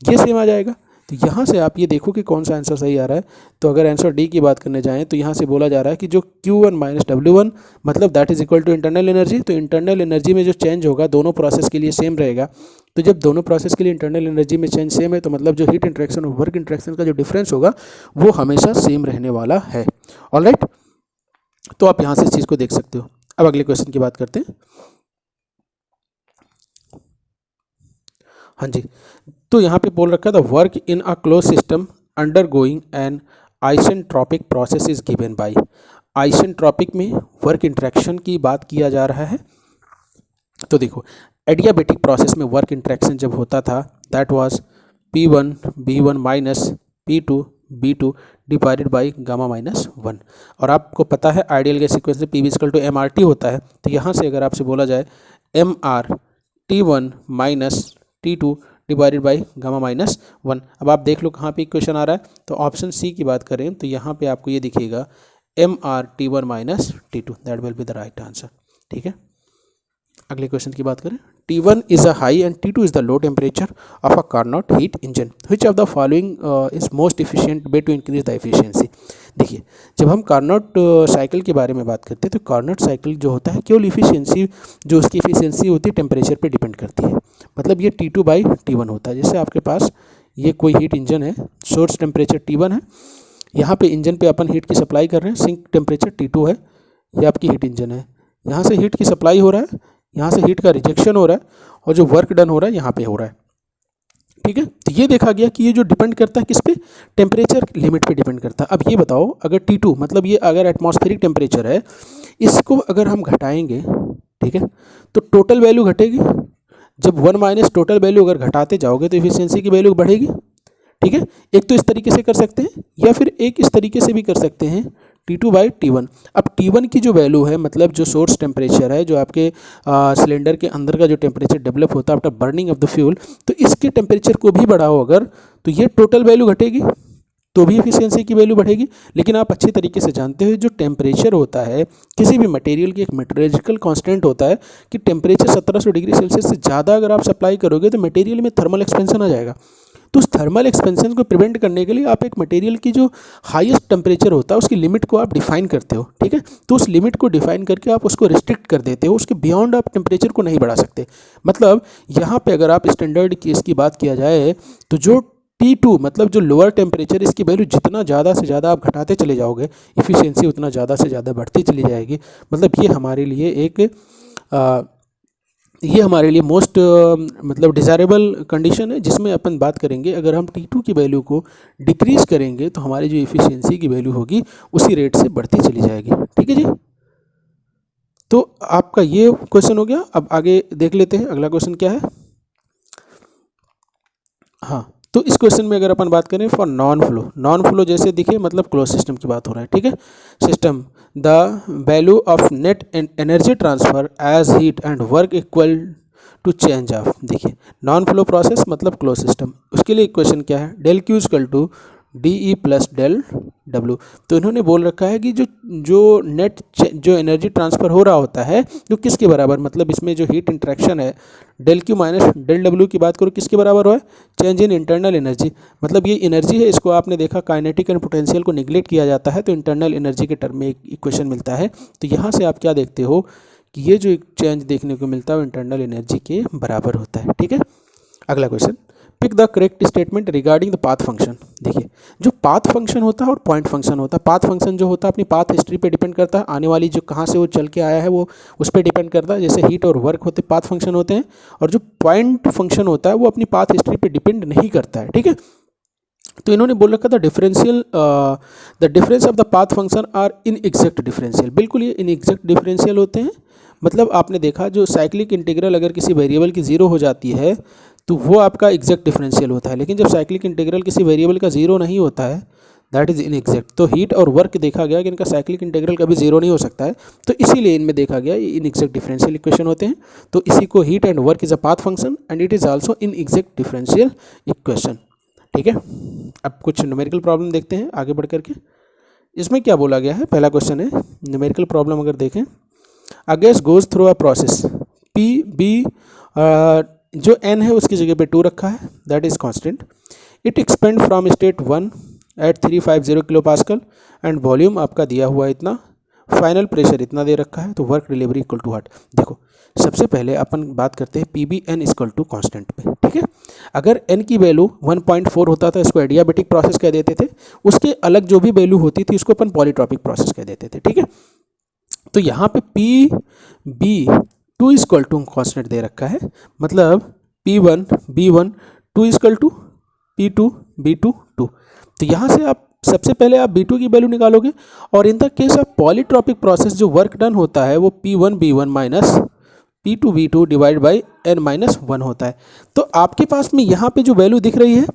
ये सेम आ जाएगा। तो यहाँ से आप ये देखो कि कौन सा आंसर सही आ रहा है। तो अगर आंसर डी की बात करने जाएँ तो यहाँ से बोला जा रहा है कि जो Q1 माइनस W1 मतलब that is equal to internal energy. तो इंटरनल एनर्जी में जो चेंज होगा दोनों प्रोसेस के लिए सेम रहेगा। तो जब दोनों प्रोसेस के लिए इंटरनल एनर्जी में चेंज सेम है, तो मतलब जो हीट इंटरेक्शन और वर्क इंटरेक्शन का जो डिफरेंस होगा वो हमेशा सेम रहने वाला है। ऑलराइट, तो आप यहाँ से इस चीज़ को देख सकते हो। अब अगले क्वेश्चन की बात करते हैं। हाँ जी, तो यहाँ पे बोल रखा है the work in a close system undergoing an isentropic process is given by. Isentropic में वर्क इंटरेक्शन की बात किया जा रहा है। तो देखो, एडियाबेटिक प्रोसेस में वर्क इंटरेक्शन जब होता था that was P1 B1 minus P2 B2 divided by gamma minus 1। और आपको पता है आइडियल गैस सीक्वेंस में P इक्वल टू MRT होता है। तो यहाँ से अगर आपसे बोला जाए MR T1 minus T2 divided by gamma minus 1। अब आप देख लो कहाँ पे इक्वेशन आ रहा है। तो ऑप्शन सी की बात करें तो यहाँ पे आपको ये दिखेगा MR T1 minus T2, that will be the right answer. ठीक है, अगले क्वेश्चन की बात करें। T1 is a high and T2 is the low temperature of a Carnot heat engine. Which of the following is most efficient way to increase the efficiency? देखिए, जब हम कार्नोट साइकिल के बारे में बात करते हैं तो कार्नोट साइकिल जो होता है केवल इफिशियंसी, जो उसकी इफिशियंसी होती है टेम्परेचर पे डिपेंड करती है। मतलब ये T2 बाई T1 होता है। जैसे आपके पास ये कोई हीट इंजन है, सोर्स टेम्परेचर T1 है, यहाँ पे इंजन पे अपन हीट की सप्लाई कर रहे हैं, सिंक टेम्परेचर T2 है, ये आपकी हीट इंजन है। यहाँ से हीट की सप्लाई हो रहा है, यहाँ से हीट का रिजेक्शन हो रहा है, और जो वर्क डन हो रहा है यहाँ पे हो रहा है। ठीक है, तो ये देखा गया कि ये जो डिपेंड करता है किस पे, टेम्परेचर लिमिट पे डिपेंड करता है। अब ये बताओ, अगर T2 मतलब ये अगर एटमॉस्फेरिक टेम्परेचर है, इसको अगर हम घटाएंगे, ठीक है, तो टोटल वैल्यू घटेगी। जब 1 माइनस टोटल वैल्यू अगर घटाते जाओगे तो इफिशियंसी की वैल्यू बढ़ेगी। ठीक है, एक तो इस तरीके से कर सकते हैं, या फिर एक इस तरीके से भी कर सकते हैं, T2 बाई T1। अब T1 की जो वैल्यू है, मतलब जो सोर्स टेम्परेचर है, जो आपके सिलेंडर के अंदर का जो टेम्परेचर डेवलप होता है after burning of the fuel, तो इसके टेम्परेचर को भी बढ़ाओ अगर, तो ये टोटल वैल्यू घटेगी। तो भी एफिशिएंसी की वैल्यू बढ़ेगी। लेकिन आप अच्छी तरीके से जानते हो जो टेम्परेचर होता है किसी भी मटेरियल की एक मेट्रोलॉजिकल कांस्टेंट होता है कि टेम्परेचर 1700 डिग्री सेल्सियस से ज़्यादा अगर आप सप्लाई करोगे तो मटेरियल में थर्मल एक्सपेंशन आ जाएगा। तो उस थर्मल एक्सपेंशन को प्रिवेंट करने के लिए आप एक मटेरियल की जो हाईएस्ट टेम्परेचर होता है उसकी लिमिट को आप डिफाइन करते हो, ठीक है। तो उस लिमिट को डिफाइन करके आप उसको रिस्ट्रिक्ट कर देते हो, उसके बियॉन्ड आप टेम्परेचर को नहीं बढ़ा सकते। मतलब यहाँ पे अगर आप स्टैंडर्ड केस की बात किया जाए तो जो T2 मतलब जो लोअर टेम्परेचर, इसकी वैल्यू जितना ज़्यादा से ज़्यादा आप घटाते चले जाओगे इफ़िशियंसी उतना ज़्यादा से ज़्यादा बढ़ती चली जाएगी। मतलब ये हमारे लिए मोस्ट मतलब डिज़ायरेबल कंडीशन है, जिसमें अपन बात करेंगे अगर हम T2 की वैल्यू को डिक्रीज़ करेंगे तो हमारी जो इफ़िशियंसी की वैल्यू होगी उसी रेट से बढ़ती चली जाएगी, ठीक है जी। तो आपका ये क्वेश्चन हो गया। अब आगे देख लेते हैं अगला क्वेश्चन क्या है। हाँ, तो इस क्वेश्चन में अगर अपन बात करें फॉर नॉन फ्लो जैसे दिखे मतलब क्लोज सिस्टम की बात हो रहा है, ठीक है। System the value of net energy transfer as heat and work equal to change of, देखिए नॉन फ्लो प्रोसेस मतलब क्लोज सिस्टम, उसके लिए इक्वेशन क्या है, del Q equal to d E plus del W. तो इन्होंने बोल रखा है कि जो नेट जो एनर्जी ट्रांसफ़र हो रहा होता है जो किसके बराबर, मतलब इसमें जो हीट इंट्रैक्शन है del Q minus del W की बात करो किसके बराबर हो है, चेंज इन इंटरनल एनर्जी। मतलब ये एनर्जी है, इसको आपने देखा काइनेटिक एंड पोटेंशियल को निगलेक्ट किया जाता है तो इंटरनल एनर्जी के टर्म में एक इक्वेशन मिलता है। तो यहाँ से आप क्या देखते हो कि ये जो एक चेंज देखने को मिलता है वो इंटरनल एनर्जी के बराबर होता है, ठीक है। अगला question, pick the correct statement regarding the path function. देखिए जो पाथ फंक्शन होता है और पॉइंट फंक्शन होता है, पाथ फंक्शन जो होता है अपनी पाथ हिस्ट्री पे डिपेंड करता है, आने वाली जो कहाँ से वो चल के आया है वो उस पर डिपेंड करता है। जैसे हीट और वर्क होते पाथ फंक्शन होते हैं, और जो पॉइंट फंक्शन होता है वो अपनी पाथ हिस्ट्री पे डिपेंड नहीं करता है, ठीक है। तो इन्होंने बोल रखा था the difference of the path function are in exact differential. बिल्कुल ये इन एग्जैक्ट डिफरेंशियल होते हैं। मतलब आपने देखा जो साइक्लिक इंटीग्रल अगर किसी वेरिएबल की जीरो हो जाती है तो वो आपका एग्जैक्ट डिफरेंशियल होता है, लेकिन जब साइक्लिक इंटीग्रल किसी वेरिएबल का जीरो नहीं होता है दैट इज़ इन एग्जैक्ट। तो हीट और वर्क देखा गया कि इनका साइक्लिक इंटीग्रल कभी जीरो नहीं हो सकता है, तो इसीलिए इनमें देखा गया ये इन एग्जैक्ट डिफरेंशियल इक्वेशन होते हैं। तो इसी को heat and work is a path function and it is also in exact differential equation, ठीक है। अब कुछ न्यूमेरिकल प्रॉब्लम देखते हैं आगे बढ़ करके। इसमें क्या बोला गया है, पहला क्वेश्चन है न्यूमेरिकल प्रॉब्लम अगर देखें, a gas goes through a process P V, जो n है उसकी जगह पे 2 रखा है that is constant, it expand from state 1 at 350 kilo pascal and volume आपका दिया हुआ है इतना, फाइनल प्रेशर इतना दे रखा है, तो work delivery equal to what. देखो सबसे पहले अपन बात करते हैं P B N equal to constant पे, ठीक है। अगर n की वैल्यू 1.4 होता था इसको एडियाबेटिक प्रोसेस कह देते थे, उसके अलग जो भी वैल्यू होती थी उसको अपन पॉलीट्रॉपिक प्रोसेस कह देते थे, ठीक है। तो यहाँ पे P B 2 equal to constant दे रखा है, मतलब P1 B1 2 equal to P2 B2 2। तो यहाँ से आप सबसे पहले आप B2 की वैल्यू निकालोगे, और इन the case of polytropic process जो वर्क डन होता है वो P1 B1 minus P2 B2 divide by n minus 1 होता है। तो आपके पास में यहाँ पे जो वैल्यू दिख रही है,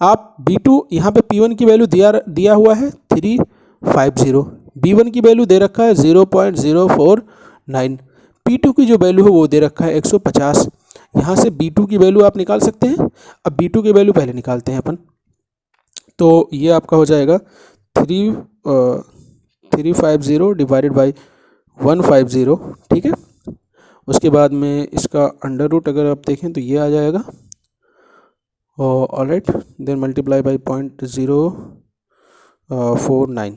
आप B2 यहाँ पे P1 की वैल्यू दिया हुआ है 350, B1 की वैल्यू दे रखा है 0.049, P2 की जो वैल्यू है वो दे रखा है 150। यहाँ से B2 की वैल्यू आप निकाल सकते हैं। अब B2 की वैल्यू पहले निकालते हैं अपन, तो ये आपका हो जाएगा 350 डिवाइडेड बाई 150, ठीक है। उसके बाद में इसका अंडर रूट अगर आप देखें तो ये आ जाएगा, ऑलराइट, देन मल्टीप्लाई बाई 0.049।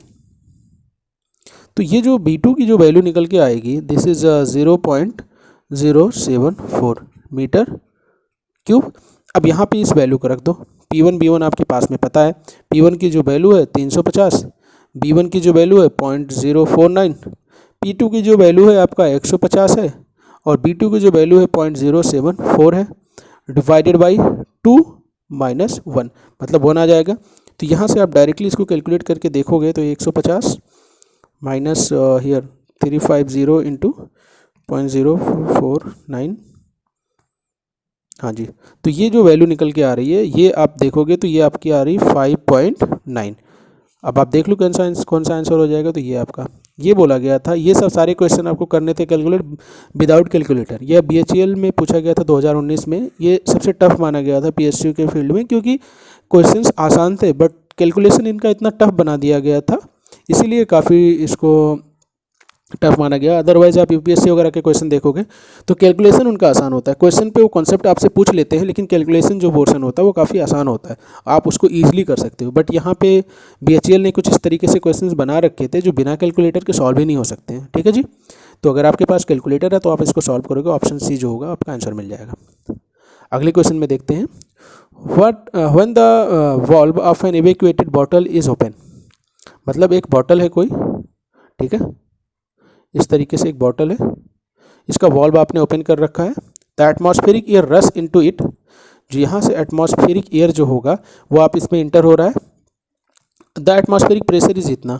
तो ये जो B2 की जो वैल्यू निकल के आएगी दिस इज़ 0.074 मीटर क्यूब। अब यहाँ पे इस वैल्यू को रख दो, P1 B1 आपके पास में पता है, P1 की जो वैल्यू है 350, B1 की जो वैल्यू है 0.049, P2 की जो वैल्यू है आपका 150 है, और B2 की जो वैल्यू है 0.074 है, डिवाइडेड बाई 2 माइनस 1 मतलब 1 आ जाएगा। तो यहाँ से आप डायरेक्टली इसको कैलकुलेट करके देखोगे तो 150 माइनस हियर 350 इंटू 0.049, हाँ जी। तो ये जो वैल्यू निकल के आ रही है ये आप देखोगे तो ये आपकी आ रही 5.9। अब आप देख लो कौन सा आंसर हो जाएगा। तो ये आपका ये बोला गया था, ये सब सारे क्वेश्चन आपको करने थे कैलकुलेट विदाउट कैलकुलेटर। ये BHEL में पूछा गया था 2019 में, ये सबसे टफ माना गया था PSU के फील्ड में, क्योंकि क्वेश्चंस आसान थे बट कैलकुलेशन इनका इतना टफ बना दिया गया था, इसीलिए काफ़ी इसको टफ माना गया। अदरवाइज आप यूपीएससी वगैरह के क्वेश्चन देखोगे तो कैलकुलेशन उनका आसान होता है। क्वेश्चन पे वो कॉन्सेप्ट आपसे पूछ लेते हैं, लेकिन कैलकुलेशन जो पोर्शन होता है वो काफ़ी आसान होता है, आप उसको ईजिली कर सकते हो। बट यहाँ पे बीएचईएल ने कुछ इस तरीके से क्वेश्चंस बना रखे थे जो बिना कैलकुलेटर के सॉल्व ही नहीं हो सकते हैं। ठीक है जी, तो अगर आपके पास कैलकुलेटर है तो आप इसको सॉल्व करोगे, ऑप्शन सी जो होगा आपका आंसर मिल जाएगा। अगले क्वेश्चन में देखते हैं, when the valve of an evacuated bottle is open. मतलब एक बॉटल है कोई, ठीक है, इस तरीके से एक बॉटल है, इसका वॉल्व आपने ओपन कर रखा है। The atmospheric air rush into it, जो यहाँ से एटमॉस्फेरिक एयर जो होगा वो आप इसमें इंटर हो रहा है। द एटमॉस्फेरिक प्रेशर इज इतना,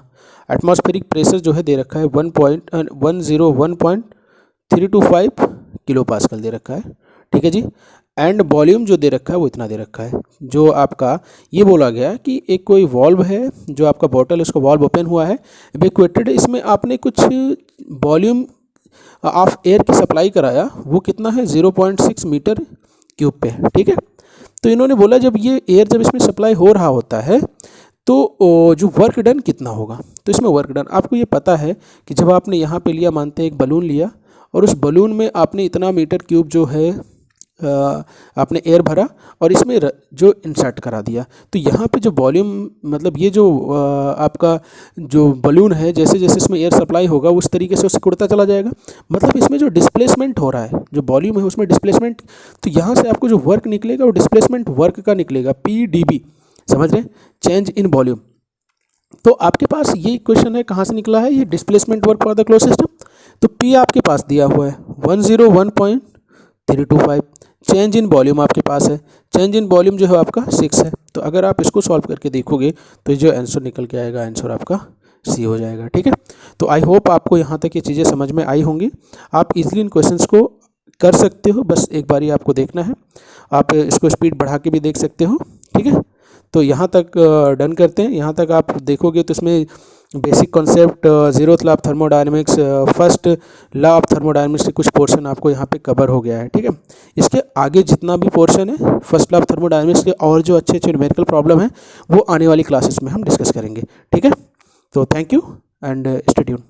एटमॉस्फेरिक प्रेशर जो है दे रखा है 101.325 किलो पास्कल दे रखा है। ठीक है जी, एंड वॉल्यूम जो दे रखा है वो इतना दे रखा है। जो आपका ये बोला गया कि एक कोई वॉल्व है, जो आपका बॉटल उसका वॉल्व ओपन हुआ है, इवैक्यूएटेड, इसमें आपने कुछ वॉल्यूम ऑफ एयर की सप्लाई कराया, वो कितना है 0.6 मीटर क्यूब पे। ठीक है, तो इन्होंने बोला जब ये एयर जब इसमें सप्लाई हो रहा होता है तो जो वर्क डन कितना होगा। तो इसमें वर्क डन आपको ये पता है कि जब आपने यहाँ पे लिया, मानते हैं एक बलून लिया और उस बलून में आपने इतना मीटर क्यूब जो है आपने एयर भरा और इसमें जो इंसर्ट करा दिया, तो यहाँ पे जो वॉल्यूम, मतलब ये जो आपका जो बलून है, जैसे जैसे इसमें एयर सप्लाई होगा उस तरीके से उससे कुड़ता चला जाएगा। मतलब इसमें जो डिस्प्लेसमेंट हो रहा है, जो वॉल्यूम है उसमें डिस्प्लेसमेंट, तो यहाँ से आपको जो वर्क निकलेगा वो डिस्प्लेसमेंट वर्क का निकलेगा, PdB, समझ रहे हैं, चेंज इन वॉल्यूम। तो आपके पास ये क्वेश्चन है, कहाँ से निकला है ये displacement work for the close system. तो P आपके पास दिया हुआ है 101.325, चेंज इन वॉल्यूम आपके पास है, चेंज इन वॉल्यूम जो है आपका 6 है। तो अगर आप इसको सॉल्व करके देखोगे तो जो आंसर निकल के आएगा, आंसर आपका सी हो जाएगा। ठीक है, तो आई होप आपको यहाँ तक ये चीज़ें समझ में आई होंगी। आप इजीली इन क्वेश्चंस को कर सकते हो, बस एक बारी आपको देखना है। आप इसको स्पीड बढ़ा के भी देख सकते हो। ठीक है, तो यहाँ तक डन करते हैं। यहाँ तक आप देखोगे तो इसमें basic concept, zeroth law of thermodynamics, first law of thermodynamics के कुछ पोर्शन आपको यहाँ पे कवर हो गया है। ठीक है, इसके आगे जितना भी पोर्शन है फर्स्ट लॉ ऑफ थर्मोडायनेमिक्स के और जो अच्छे अच्छे न्यूमेरिकल प्रॉब्लम है वो आने वाली क्लासेस में हम डिस्कस करेंगे। ठीक है, तो thank you and stay tuned.